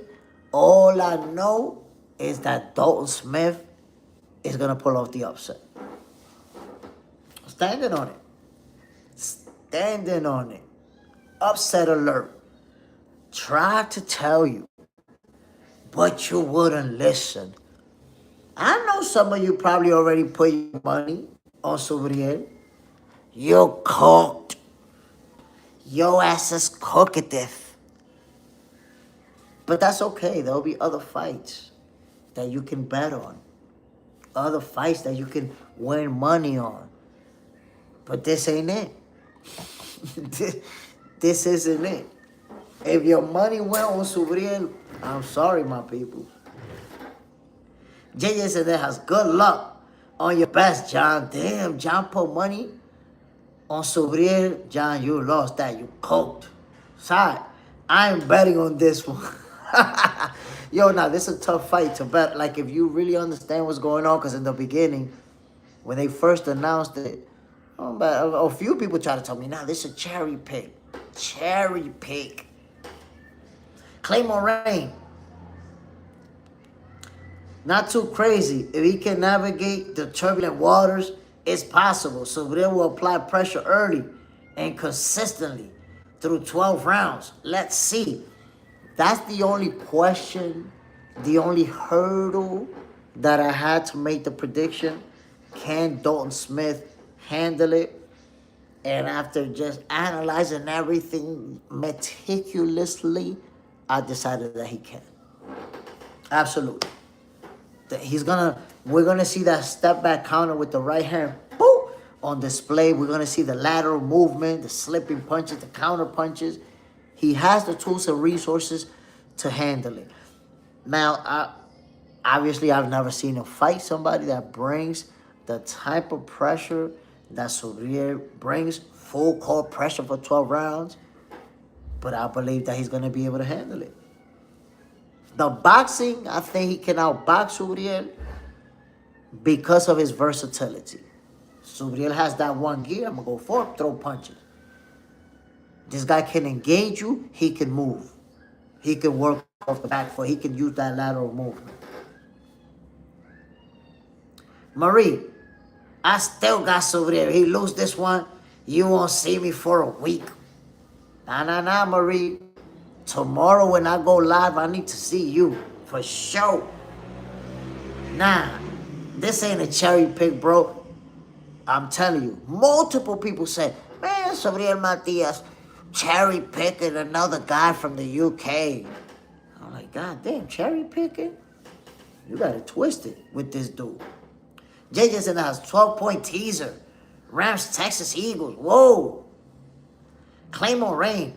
All I know is that Dalton Smith is going to pull off the upset. Standing on it. Standing on it. Upset alert. Tried to tell you, but you wouldn't listen. I know some of you probably already put your money on Subriel. You're cooked. Your ass is cooked. But that's okay. There'll be other fights that you can bet on. Other fights that you can win money on. But this ain't it. This isn't it. If your money went on Subriel, I'm sorry, my people. JJ said that has good luck on your best, John. Damn, John put money on Subriel. John, you lost that. You coked. Sorry, I am betting on this one. Yo, now, this is a tough fight to bet. Like, if you really understand what's going on, because in the beginning, when they first announced it, a few people try to tell me, nah, this is a cherry pick. Cherry pick. Claymore Rain. Not too crazy. If he can navigate the turbulent waters, it's possible. Subriel will apply pressure early and consistently through 12 rounds. Let's see. That's the only question, the only hurdle that I had to make the prediction. Can Dalton Smith handle it? And after just analyzing everything meticulously, I decided that he can. Absolutely. We're gonna see that step back counter with the right hand, boom, on display. We're gonna see the lateral movement, the slipping punches, the counter punches. He has the tools and resources to handle it. Now, obviously, I've never seen him fight somebody that brings the type of pressure that Subriel brings, full court pressure for 12 rounds. But I believe that he's going to be able to handle it. The boxing, I think he can outbox Subriel because of his versatility. Subriel has that one gear. I'm going to go forward, throw punches. This guy can engage you. He can move. He can work off the back foot. He can use that lateral movement. Marie, I still got Subriel. He lose this one, you won't see me for a week. Nah, Marie. Tomorrow when I go live, I need to see you. For sure. Nah, this ain't a cherry pick, bro. I'm telling you. Multiple people say, man, Subriel Matias cherry picking another guy from the UK. I'm like, God damn, cherry picking? You got it twisted with this dude. JJ's in the house, 12-point teaser. Rams, Texas Eagles. Whoa. Claymore Rain.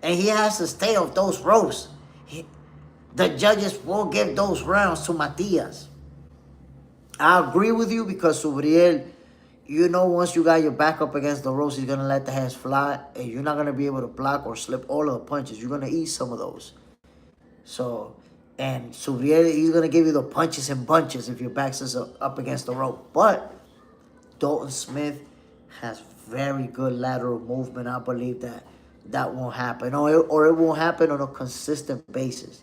And he has to stay off those ropes. The judges will give those rounds to Matias. I agree with you because Subriel, you know, once you got your back up against the ropes, he's going to let the hands fly. And you're not going to be able to block or slip all of the punches. You're going to eat some of those. So, and Subriel, he's going to give you the punches and bunches if your back is up against the rope. But Dalton Smith has very good lateral movement. I believe that won't happen. Or it won't happen on a consistent basis.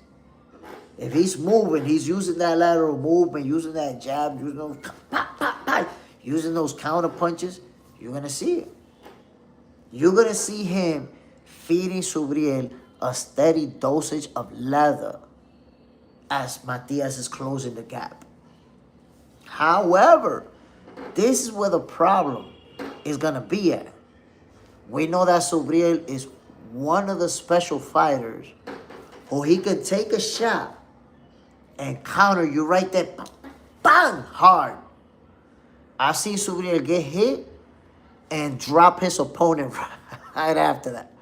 If he's moving, he's using that lateral movement, using that jab, using those pop, pop, pop, using those counter punches, you're going to see it. You're going to see him feeding Subriel a steady dosage of leather as Matias is closing the gap. However, this is where the problem is going to be at. We know that Subriel is one of the special fighters who he could take a shot and counter you right there, bang, hard. I've seen Subriel get hit and drop his opponent right after that.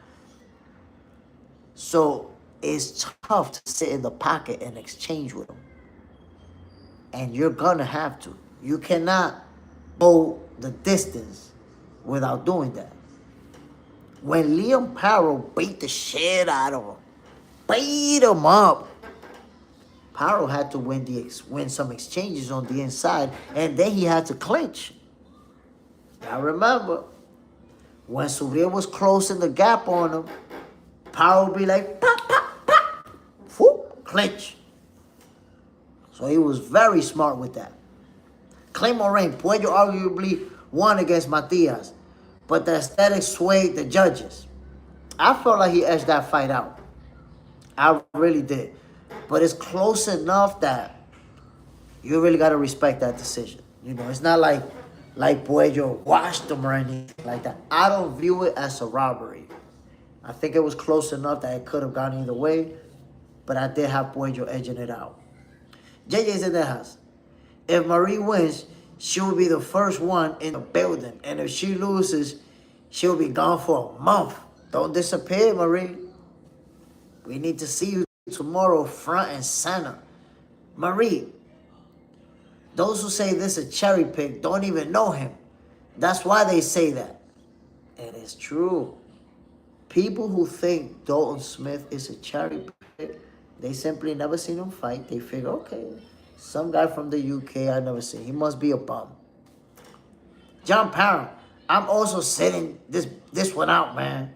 So it's tough to sit in the pocket and exchange with him. And you're going to have to. You cannot go the distance without doing that. When Liam Parrow beat the shit out of him, beat him up, Parrow had to win some exchanges on the inside, and then he had to clinch. Now remember, when Subriel was closing the gap on him, Parrow would be like, pop, pop, pop, whoop, clinch. So he was very smart with that. Claymore Rain, Puello arguably won against Matias, but the aesthetic swayed the judges. I felt like he edged that fight out. I really did. But it's close enough that you really got to respect that decision. You know, it's not like Puello washed him or anything like that. I don't view it as a robbery. I think it was close enough that it could have gone either way, but I did have Puello edging it out. JJ's in the house. If Marie wins, she will be the first one in the building. And if she loses, she'll be gone for a month. Don't disappear, Marie. We need to see you tomorrow front and center. Marie, those who say this is a cherry pick don't even know him. That's why they say that. It is true. People who think Dalton Smith is a cherry pick, they simply never seen him fight. They figure, okay, some guy from the UK I never seen. He must be a bum. John Parham, I'm also sitting this one out, man.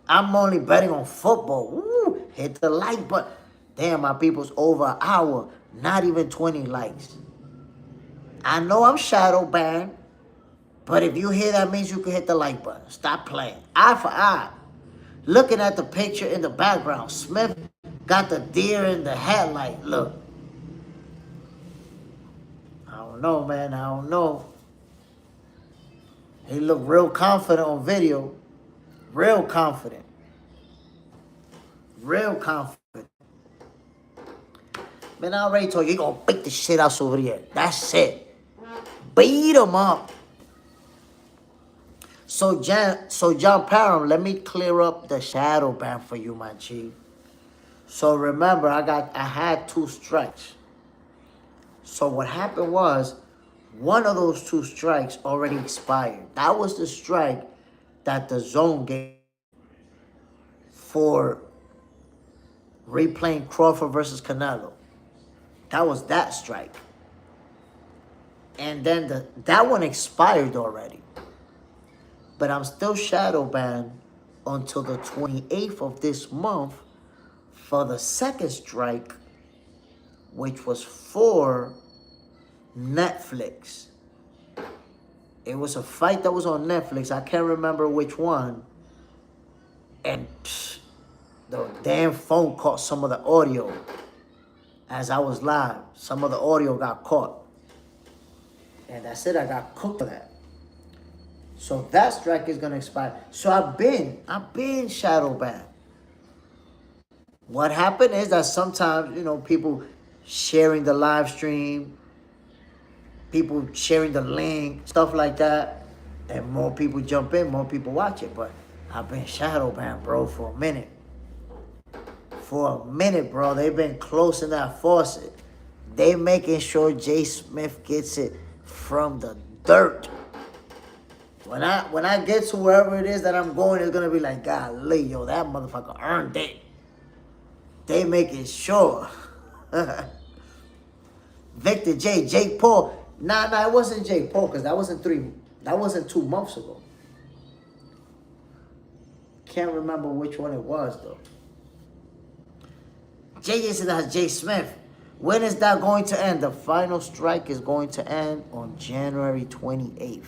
I'm only betting on football. Woo, hit the like button. Damn, my people's over an hour. Not even 20 likes. I know I'm shadow banned, but if you hear that means you can hit the like button. Stop playing. Eye for eye. Looking at the picture in the background, Smith got the deer in the headlight. Look. I don't know, man. I don't know. He looked real confident on video. Real confident. Real confident. Man, I already told you, he gonna beat the shit out Subriel. That's it. Beat him up. So John Parham, let me clear up the shadow ban for you, my chief. So remember, I had 2 strikes. So what happened was, one of those 2 strikes already expired. That was the strike that the zone gave for replaying Crawford versus Canelo. That was that strike. And then that one expired already. But I'm still shadow banned until the 28th of this month for the second strike, which was for Netflix. It was a fight that was on Netflix. I can't remember which one. And the damn phone caught some of the audio as I was live. Some of the audio got caught. And that's it. I got cooked for that. So that strike is going to expire. So I've been shadow banned. What happened is that sometimes, people sharing the live stream, people sharing the link, stuff like that, and more people jump in, more people watch it. But I've been shadow banned, bro, for a minute. For a minute, bro. They've been closing that faucet. They making sure Jay Smith gets it from the dirt. When I get to wherever it is that I'm going, it's gonna be like, golly, yo, that motherfucker earned it. They making sure. Victor J, Jake Paul. Nah, it wasn't Jake Paul, because that wasn't 2 months ago. Can't remember which one it was, though. JJ said that's Jay Smith. When is that going to end? The final strike is going to end on January 28th.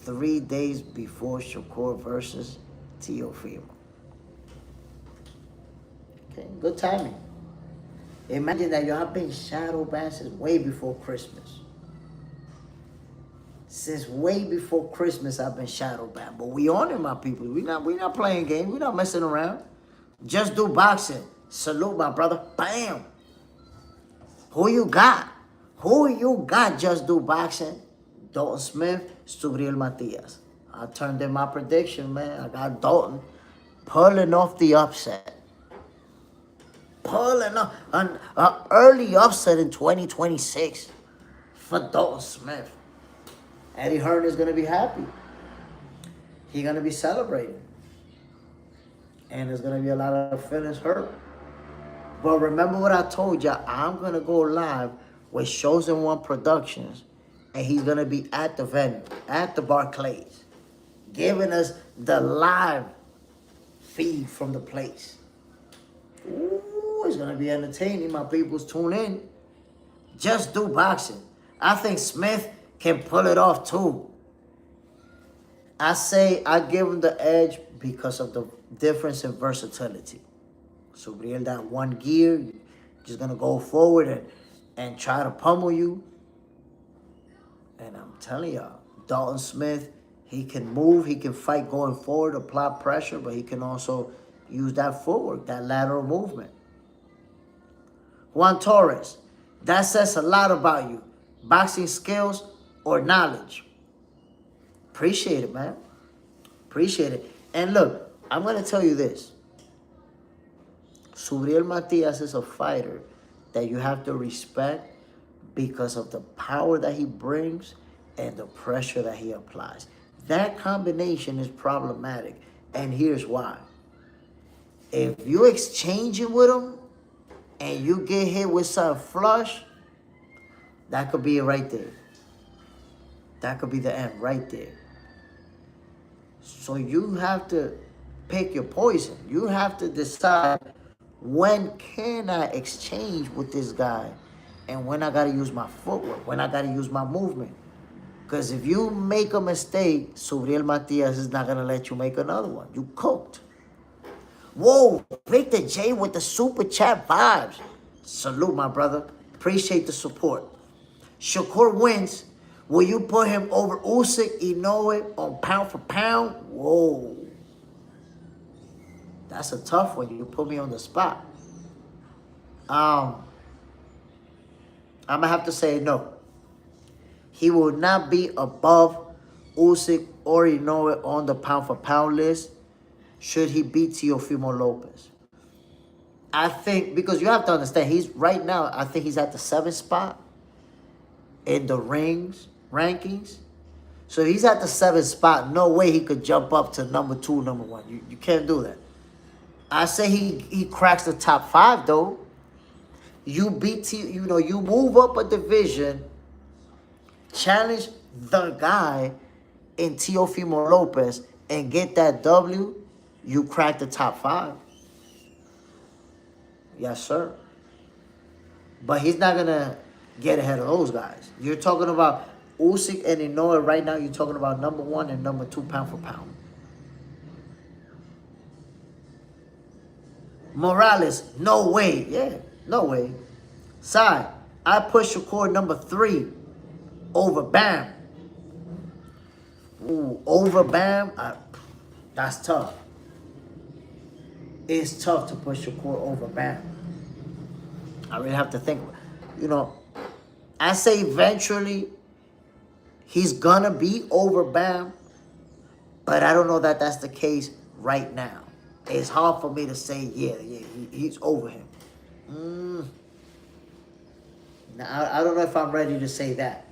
3 days before Shakur versus Teofimo. Okay, good timing. Imagine that y'all have been shadow banned since way before Christmas. Since way before Christmas, I've been shadow banned. But we on it, my people. We not playing games. We not messing around. Just do boxing. Salute, my brother. Bam. Who you got? Who you got? Just do boxing. Dalton Smith, Subriel Matias. I turned in my prediction, man. I got Dalton pulling off the upset. Pulling off an early upset in 2026 for Dalton Smith. Eddie Hearn is going to be happy. He's going to be celebrating. And there's going to be a lot of feelings hurt. But remember what I told you. I'm going to go live with Chosen One Productions. And he's going to be at the venue, at the Barclays, giving us the live feed from the place. Ooh, it's going to be entertaining. My peoples tune in. Just do boxing. I think Smith can pull it off too. I say I give him the edge because of the difference in versatility. So Subriel, that one gear, just going to go forward and try to pummel you. And I'm telling y'all, Dalton Smith, he can move, he can fight going forward, apply pressure, but he can also use that footwork, that lateral movement. Juan Torres, that says a lot about you. Boxing skills or knowledge. Appreciate it, man. Appreciate it. And look, I'm going to tell you this. Subriel Matias is a fighter that you have to respect because of the power that he brings and the pressure that he applies. That combination is problematic, and here's why. If you exchange it with him and you get hit with some flush, that could be it right there. That could be the end right there. So you have to pick your poison. You have to decide, when can I exchange with this guy and when I got to use my footwork, when I got to use my movement. Because if you make a mistake, Subriel Matias is not going to let you make another one. You cooked. Whoa, Victor J with the super chat vibes. Salute, my brother. Appreciate the support. Shakur wins. Will you put him over Usyk, Inoue on pound for pound? Whoa. That's a tough one. You put me on the spot. I'm going to have to say no. He will not be above Usyk or Inoue on the pound-for-pound list should he beat Teofimo Lopez. I think, because you have to understand, he's right now, I think he's at the 7th spot in the rankings. So if he's at the 7th spot, no way he could jump up to number 2, number 1. You can't do that. I say he cracks the top 5, though. You beat, you move up a division challenge the guy in Teofimo Lopez and get that W, you crack the top 5. Yes, sir. But he's not going to get ahead of those guys. You're talking about Usyk and Inoue right now. You're talking about number 1 and number 2 pound for pound. Morales, no way. Yeah, no way. Side, I push Shakur number 3 over Bam. Ooh, over Bam, that's tough. It's tough to push Shakur over Bam. I really have to think. You know, I say eventually he's gonna be over Bam, but I don't know that that's the case right now. It's hard for me to say, he's over him. Now, I don't know if I'm ready to say that.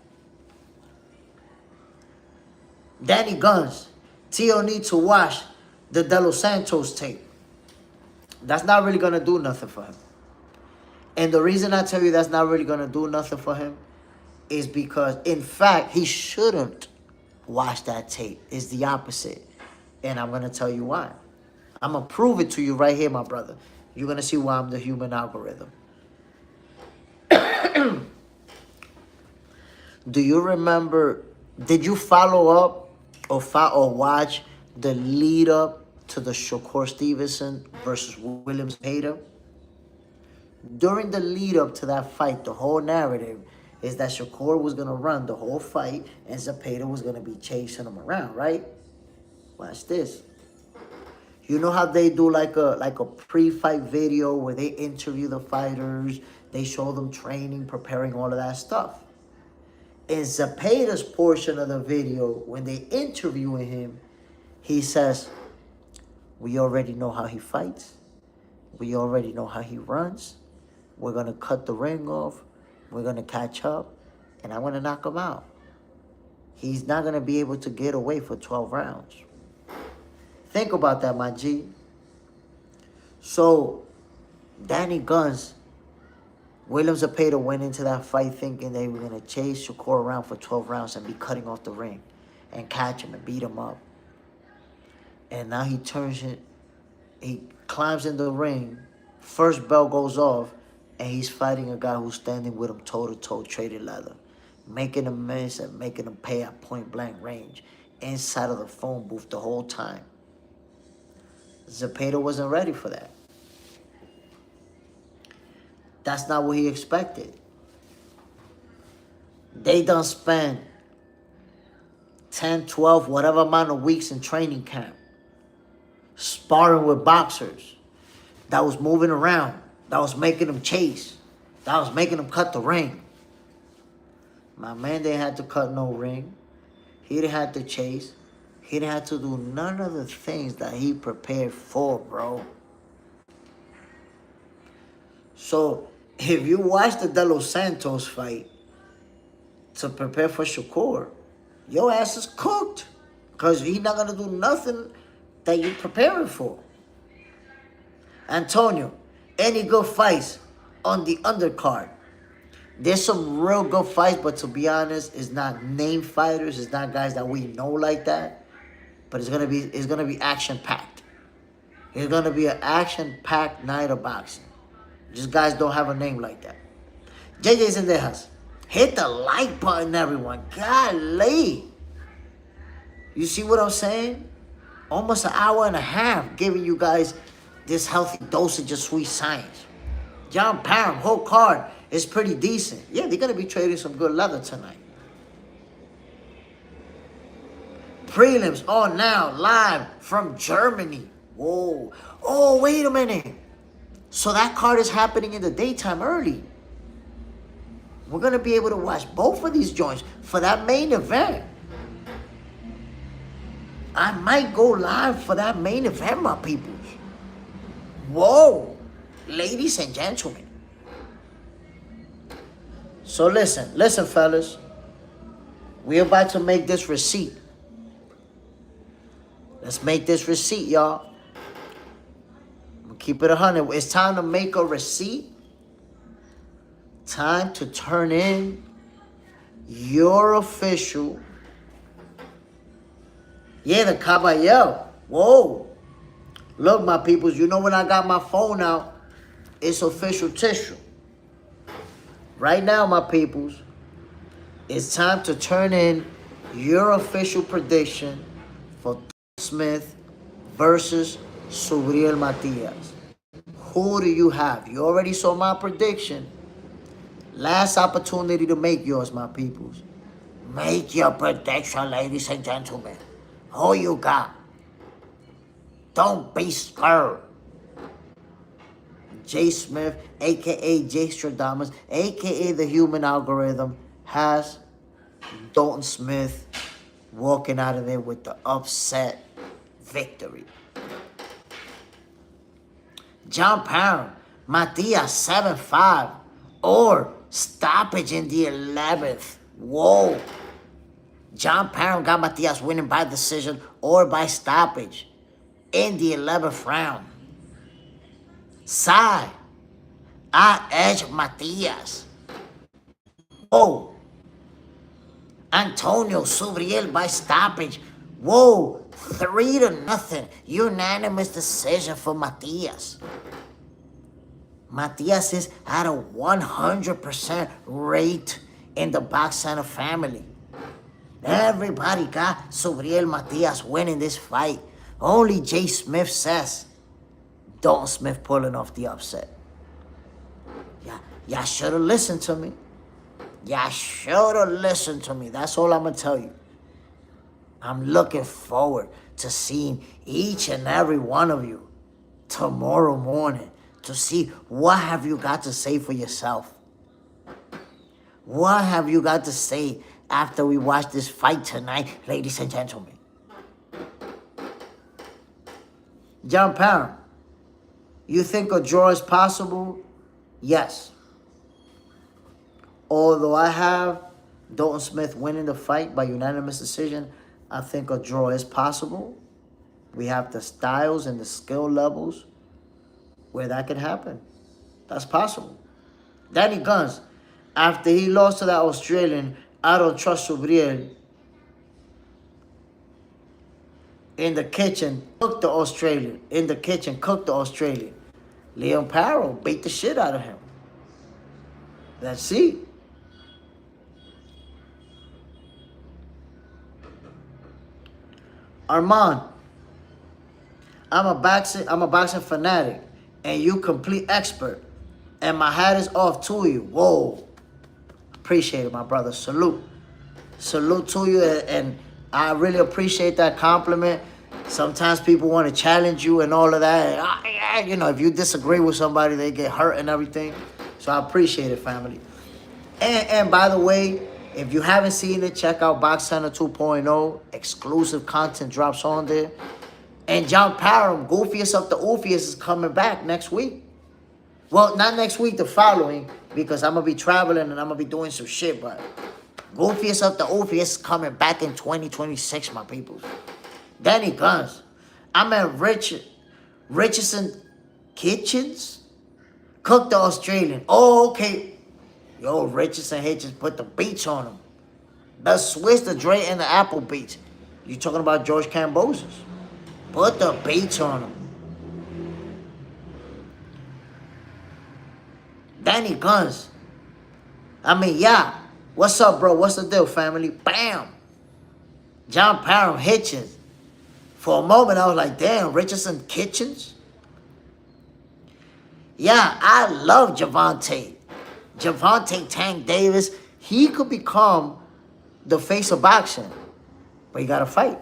Danny Guns, Tio needs to watch the De Los Santos tape. That's not really going to do nothing for him. And the reason I tell you that's not really going to do nothing for him is because, in fact, he shouldn't watch that tape. It's the opposite. And I'm going to tell you why. I'm going to prove it to you right here, my brother. You're going to see why I'm the human algorithm. Do you remember, did you follow up or watch the lead up to the Shakur Stevenson versus William Zepeda? During the lead up to that fight, the whole narrative is that Shakur was going to run the whole fight and Zepeda was going to be chasing him around, right? Watch this. You know how they do like a pre-fight video where they interview the fighters, they show them training, preparing, all of that stuff. In Zepeda's portion of the video, when they interviewing him, he says, we already know how he fights. We already know how he runs. We're going to cut the ring off. We're going to catch up. And I'm going to knock him out. He's not going to be able to get away for 12 rounds. Think about that, my G. So, Danny Guns, William Zepeda went into that fight thinking they were going to chase Shakur around for 12 rounds and be cutting off the ring and catch him and beat him up. And now he turns it, he climbs in the ring, first bell goes off, and he's fighting a guy who's standing with him toe-to-toe, traded leather, making him miss and making him pay at point-blank range, inside of the phone booth the whole time. Zepeda wasn't ready for that. That's not what he expected. They done spent 10, 12, whatever amount of weeks in training camp, sparring with boxers that was moving around, that was making them chase, that was making them cut the ring. My man didn't have to cut no ring. He didn't have to chase. He didn't have to do none of the things that he prepared for, bro. So, if you watch the De Los Santos fight to prepare for Shakur, your ass is cooked. Because he's not going to do nothing that you're preparing for. Antonio, any good fights on the undercard? There's some real good fights, but to be honest, it's not name fighters. It's not guys that we know like that. But it's gonna be action-packed. It's gonna be an action-packed night of boxing. Just guys don't have a name like that. JJ Zendejas, hit the like button, everyone. Golly. You see what I'm saying? Almost an hour and a half giving you guys this healthy dosage of sweet science. John Parham, whole card is pretty decent. Yeah, they're gonna be trading some good leather tonight. Prelims on now, live from Germany. Whoa. Oh, wait a minute. So that card is happening in the daytime early. We're going to be able to watch both of these joints for that main event. I might go live for that main event, my peoples. Whoa. Ladies and gentlemen. So listen, fellas. We're about to make this receipt. Let's make this receipt, y'all. We'll keep it 100. It's time to make a receipt. Time to turn in your official. Yeah, the caballero. Whoa. Look, my peoples, you know when I got my phone out, it's official tissue. Right now, my peoples, it's time to turn in your official prediction for Smith versus Subriel Matias. Who do you have? You already saw my prediction. Last opportunity to make yours, my peoples. Make your prediction, ladies and gentlemen. Who you got? Don't be scared. J. Smith, a.k.a. J. Stradamus, a.k.a. the human algorithm, has Dalton Smith walking out of there with the upset victory. John Parham, Matias 7-5, or stoppage in the 11th. Whoa. John Parham got Matias winning by decision or by stoppage in the 11th round. I edge Matias. Whoa. Antonio Subriel by stoppage. Whoa. 3-0. Unanimous decision for Matias. Matias is at a 100% rate in the Box Center family. Everybody got Subriel Matias winning this fight. Only J. Smith says Dalton Smith pulling off the upset. Y'all should have listened to me. Y'all should have listened to me. That's all I'm going to tell you. I'm looking forward to seeing each and every one of you tomorrow morning to see what have you got to say for yourself. What have you got to say after we watch this fight tonight, ladies and gentlemen? John Parham, you think a draw is possible? Yes. Although I have Dalton Smith winning the fight by unanimous decision, I think a draw is possible. We have the styles and the skill levels where that can happen. That's possible. Danny Guns, after he lost to that Australian, I don't trust Subriel. In the kitchen, cooked the Australian. In the kitchen, cooked the Australian. Leon Parrow beat the shit out of him. Let's see. Armand, I'm a boxing fanatic, and you complete expert. And my hat is off to you. Whoa. Appreciate it, my brother. Salute. Salute to you, and I really appreciate that compliment. Sometimes people want to challenge you and all of that. You know, if you disagree with somebody, they get hurt and everything. So I appreciate it, family. And by the way, if you haven't seen it, check out Box Center 2.0. Exclusive content drops on there. And John Parham, Goofiest of the Oofiest, is coming back next week. Well, not next week, the following, because I'm going to be traveling and I'm going to be doing some shit. But Goofiest of the Oofiest is coming back in 2026, my people. Danny Guns. I'm at Richardson Kitchens. Cooked the Australian. Oh, okay. Yo, Richardson Hitchens put the beats on him. The Swiss, the Dre, and the Apple beats. You talking about George Cambosis. Put the beats on him. Danny Guns. I mean, yeah. What's up, bro? What's the deal, family? Bam. John Parham Hitchens. For a moment, I was like, damn, Richardson Kitchens? Yeah, I love Javante. Javante Tank Davis. He could become the face of boxing. But you got to fight.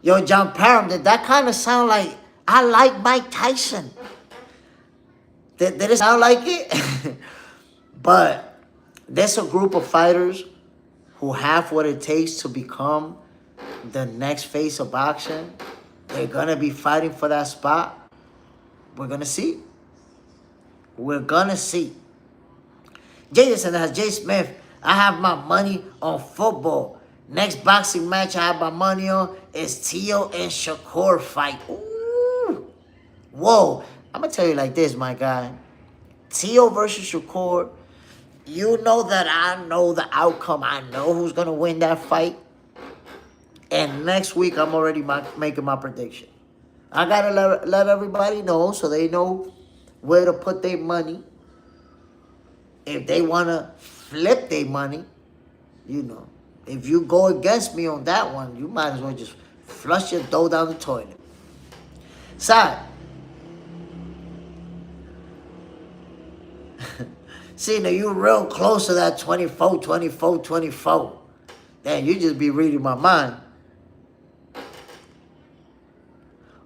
Yo, John Parham, did that kind of sound like, I like Mike Tyson? Did it sound like it? But there's a group of fighters who have what it takes to become the next face of boxing. They're going to be fighting for that spot. We're going to see. We're going to see. Jason has J. Smith. I have my money on football. Next boxing match I have my money on is Tio and Shakur fight. Ooh. Whoa. I'm going to tell you like this, my guy. Tio versus Shakur. You know that I know the outcome. I know who's going to win that fight. And next week, I'm already making my prediction. I got to let everybody know so they know where to put their money. If they want to flip their money, you know. If you go against me on that one, you might as well just flush your dough down the toilet. Side. See, now you real close to that 24, 24, 24. Damn, you just be reading my mind.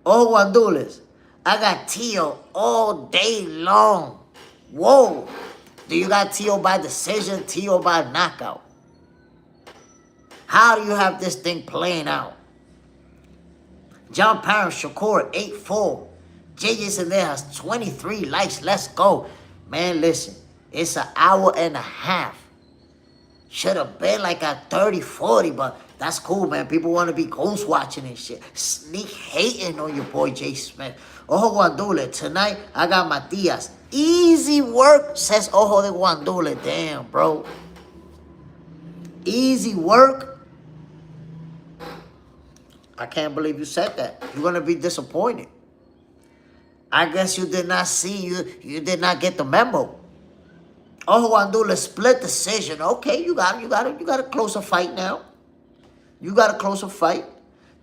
Oh, Wandules, I got Tio all day long. Whoa. Do you got Tio by decision, Tio by knockout? How do you have this thing playing out? John Parham, Shakur, 8-4. JJ's in there has 23 likes. Let's go. Man, listen. It's an hour and a half. Should have been like at 30, 40, but that's cool, man. People want to be ghost watching and shit. Sneak hating on your boy Jay Smith. Ojo Guandule. Tonight, I got Matias. Easy work, says Ojo de Guandule. Damn, bro. Easy work. I can't believe you said that. You're going to be disappointed. I guess you did not see, you did not get the memo. Oh, Wandula, split decision. Okay, you got a closer fight now. You got a closer fight.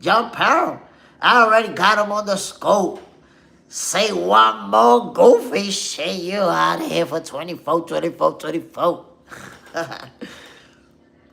John Parham, I already got him on the scope. Say one more goofy shit, you out of here for 24, 24, 24.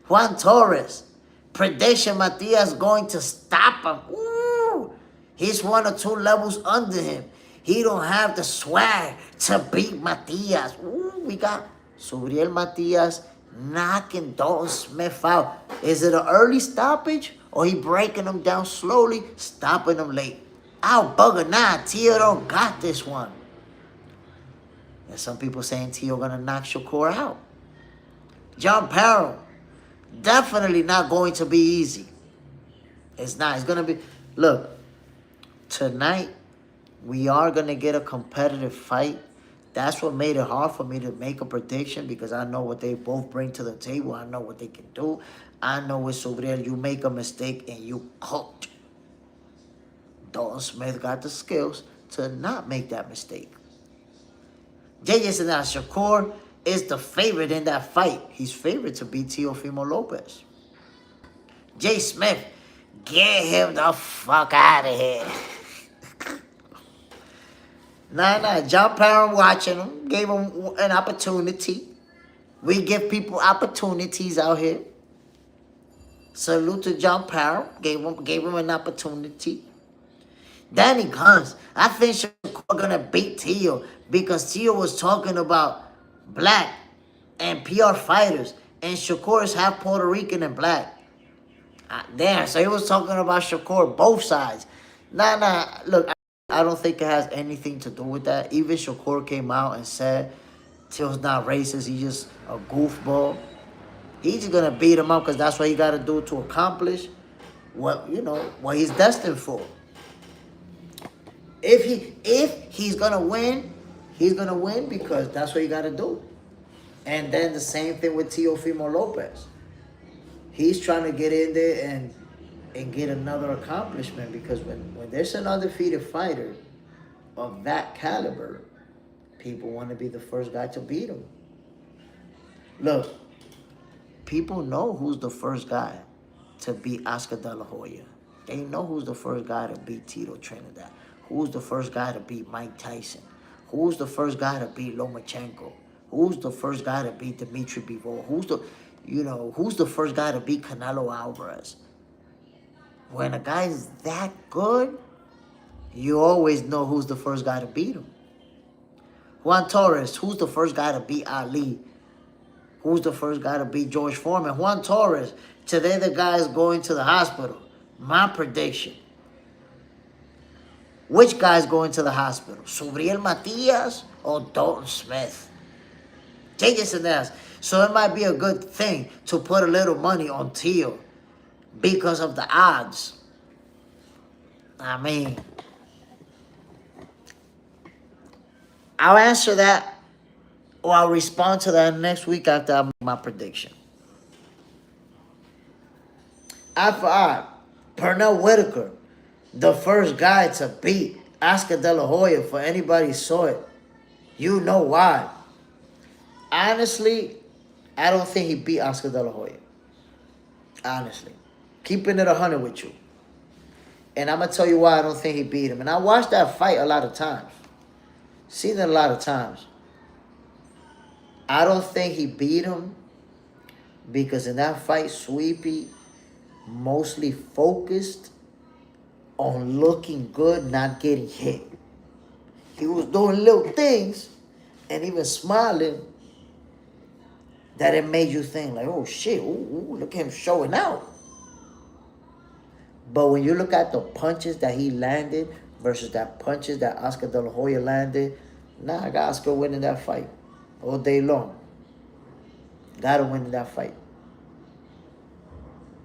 Juan Torres, prediction Matias going to stop him. Ooh, he's 1 or 2 levels under him. He don't have the swag to beat Matias. Ooh, we got Subriel Matias knocking Dalton Smith out. Is it an early stoppage or he breaking him down slowly, stopping him late? Ow, bugger, nah, Tio don't got this one. And some people saying Tio gonna knock Shakur out. John Parham, definitely not going to be easy. It's not. It's gonna be. Look, tonight we are gonna get a competitive fight. That's what made it hard for me to make a prediction because I know what they both bring to the table. I know what they can do. I know with Subriel, you make a mistake and you cooked. Dalton Smith got the skills to not make that mistake. JJ said that Shakur is the favorite in that fight. He's favored to beat Teofimo Lopez. Jay Smith, get him the fuck out of here. Nah. John Parham watching him, gave him an opportunity. We give people opportunities out here. Salute to John Parham, gave him an opportunity. Danny Guns, I think Shakur gonna beat Tio because Tio was talking about black and PR fighters, and Shakur is half Puerto Rican and black. Damn, so he was talking about Shakur both sides. Nah, look, I don't think it has anything to do with that. Even Shakur came out and said Tio's not racist, he's just a goofball. He's just gonna beat him up because that's what he gotta do to accomplish what he's destined for. If he's gonna win, he's gonna win because that's what you gotta do. And then the same thing with Teofimo Lopez. He's trying to get in there and get another accomplishment because when there's an undefeated fighter of that caliber, people want to be the first guy to beat him. Look, people know who's the first guy to beat Oscar De La Hoya. They know who's the first guy to beat Tito Trinidad. Who's the first guy to beat Mike Tyson? Who's the first guy to beat Lomachenko? Who's the first guy to beat Dimitri Bivol? Who's the first guy to beat Canelo Alvarez? When a guy's that good, you always know who's the first guy to beat him. Juan Torres, who's the first guy to beat Ali? Who's the first guy to beat George Foreman? Juan Torres, today the guy is going to the hospital. My prediction. Which guy's going to the hospital? Subriel Matias or Dalton Smith? Take this and that. So it might be a good thing to put a little money on Tio because of the odds. I mean, I'll answer that or I'll respond to that next week after I make my prediction. Eye for eye, Pernell Whitaker, the first guy to beat Oscar De La Hoya. For anybody saw it, you know why. Honestly, I don't think he beat Oscar De La Hoya. Honestly, keeping it 100 with you. And I'm going to tell you why I don't think he beat him. And I watched that fight a lot of times. Seen it a lot of times. I don't think he beat him because in that fight, Sweepy mostly focused on looking good, not getting hit. He was doing little things and even smiling that it made you think like, oh shit, ooh, look at him showing out. But when you look at the punches that he landed versus that punches that Oscar De La Hoya landed, I got Oscar winning that fight all day long. Gotta win that fight.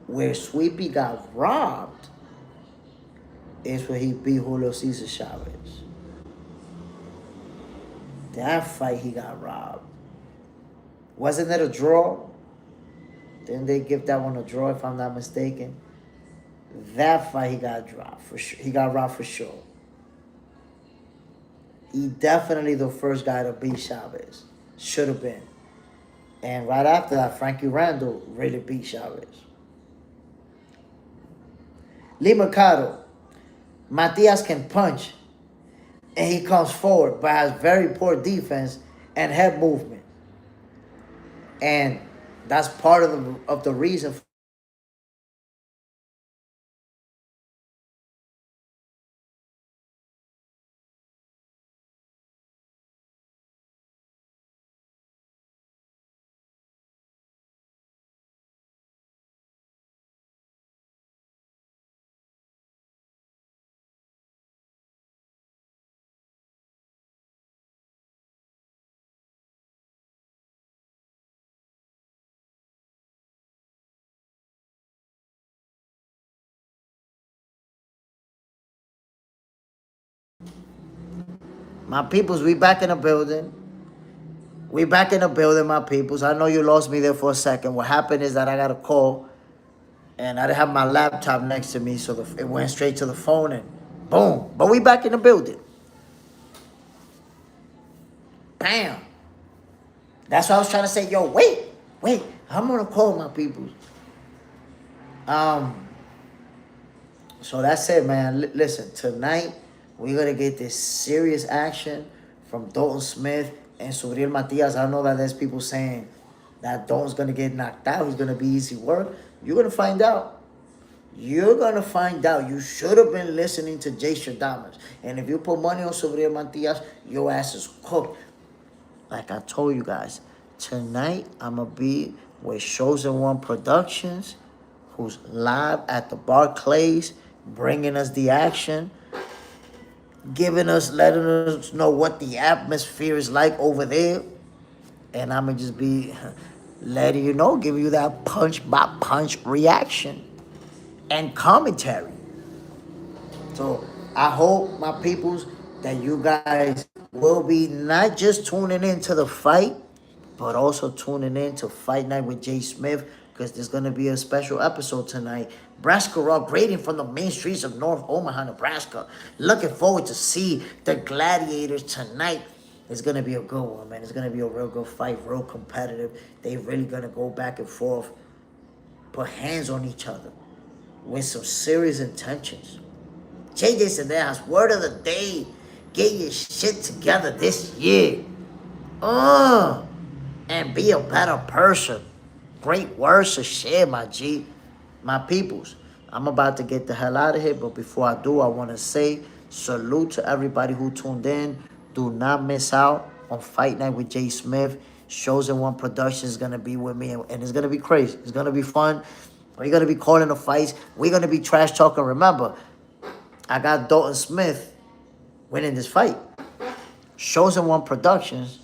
Where Sweepy got robbed is where he beat Julio Cesar Chavez. That fight he got robbed. Wasn't it a draw? Didn't they give that one a draw if I'm not mistaken? That fight he got dropped for sure. He got robbed for sure. He definitely the first guy to beat Chavez. Should have been. And right after that, Frankie Randall really beat Chavez. Lee Mercado. Matias can punch. And he comes forward, but has very poor defense and head movement. And that's part of the reason. My peoples, we back in the building. We back in the building, my peoples. I know you lost me there for a second. What happened is that I got a call, and I didn't have my laptop next to me, so it went straight to the phone, and boom. But we back in the building. Bam. That's what I was trying to say. Yo, wait. I'm gonna call my peoples. So that's it, man. Listen, tonight we're gonna get this serious action from Dalton Smith and Subriel Matias. I know that there's people saying that Dalton's gonna get knocked out. He's gonna be easy work. You're gonna find out. You're gonna find out. You should have been listening to Jay Stradamus. And if you put money on Subriel Matias, your ass is cooked. Like I told you guys, tonight I'm gonna be with Chosen One Productions, who's live at the Barclays, bringing us the action, letting us know what the atmosphere is like over there. And I'm going to just be letting you know, giving you that punch by punch reaction and commentary. So I hope, my peoples, that you guys will be not just tuning into the fight, but also tuning in to Fight Night with Jay Smith, because there's going to be a special episode tonight. Nebraska Raw, grading from the main streets of North Omaha, Nebraska. Looking forward to see the Gladiators tonight. It's going to be a good one, man. It's going to be a real good fight, real competitive. They really going to go back and forth, put hands on each other with some serious intentions. JJ Senejas, word of the day, get your shit together this year. And be a better person. Great words to share, my G. My peoples, I'm about to get the hell out of here, but before I do, I want to say salute to everybody who tuned in. Do not miss out on Fight Night with Jay Smith. Chosen One Productions is going to be with me, and it's going to be crazy. It's going to be fun. We're going to be calling the fights. We're going to be trash talking. Remember, I got Dalton Smith winning this fight. Chosen One Productions,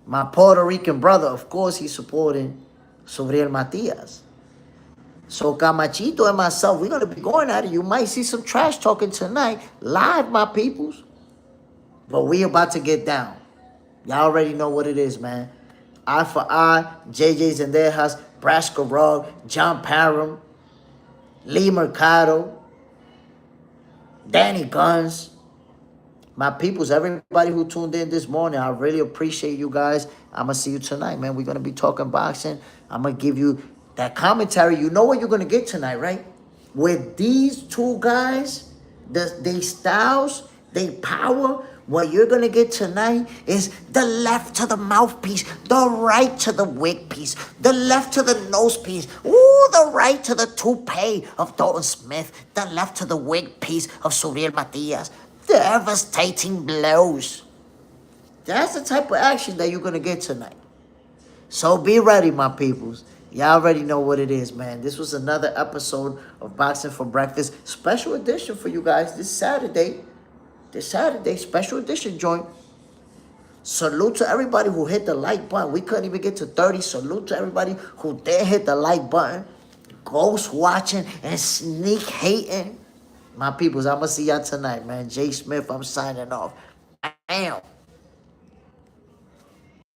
my Puerto Rican brother, of course, he's supporting Subriel Matias. So Camachito and myself, we're going to be going at it. You might see some trash talking tonight, live, my peoples. But we about to get down. Y'all already know what it is, man. Eye for eye, JJ's in their house, Brasco Rog, John Parham, Lee Mercado, Danny Guns. My peoples, everybody who tuned in this morning, I really appreciate you guys. I'm going to see you tonight, man. We're going to be talking boxing. I'm going to give you that commentary. You know what you're going to get tonight, right? With these two guys, they styles, they power, what you're going to get tonight is the left to the mouthpiece, the right to the wig piece, the left to the nose piece, ooh, the right to the toupee of Dalton Smith, the left to the wig piece of Subriel Matias. Devastating blows. That's the type of action that you're going to get tonight. So be ready, my peoples. Y'all already know what it is, man. This was another episode of Boxing for Breakfast. Special edition for you guys this Saturday. Special edition joint. Salute to everybody who hit the like button. We couldn't even get to 30. Salute to everybody who did hit the like button. Ghost watching and sneak hating. My peoples, I'm going to see y'all tonight, man. Jay Smith, I'm signing off. Bam.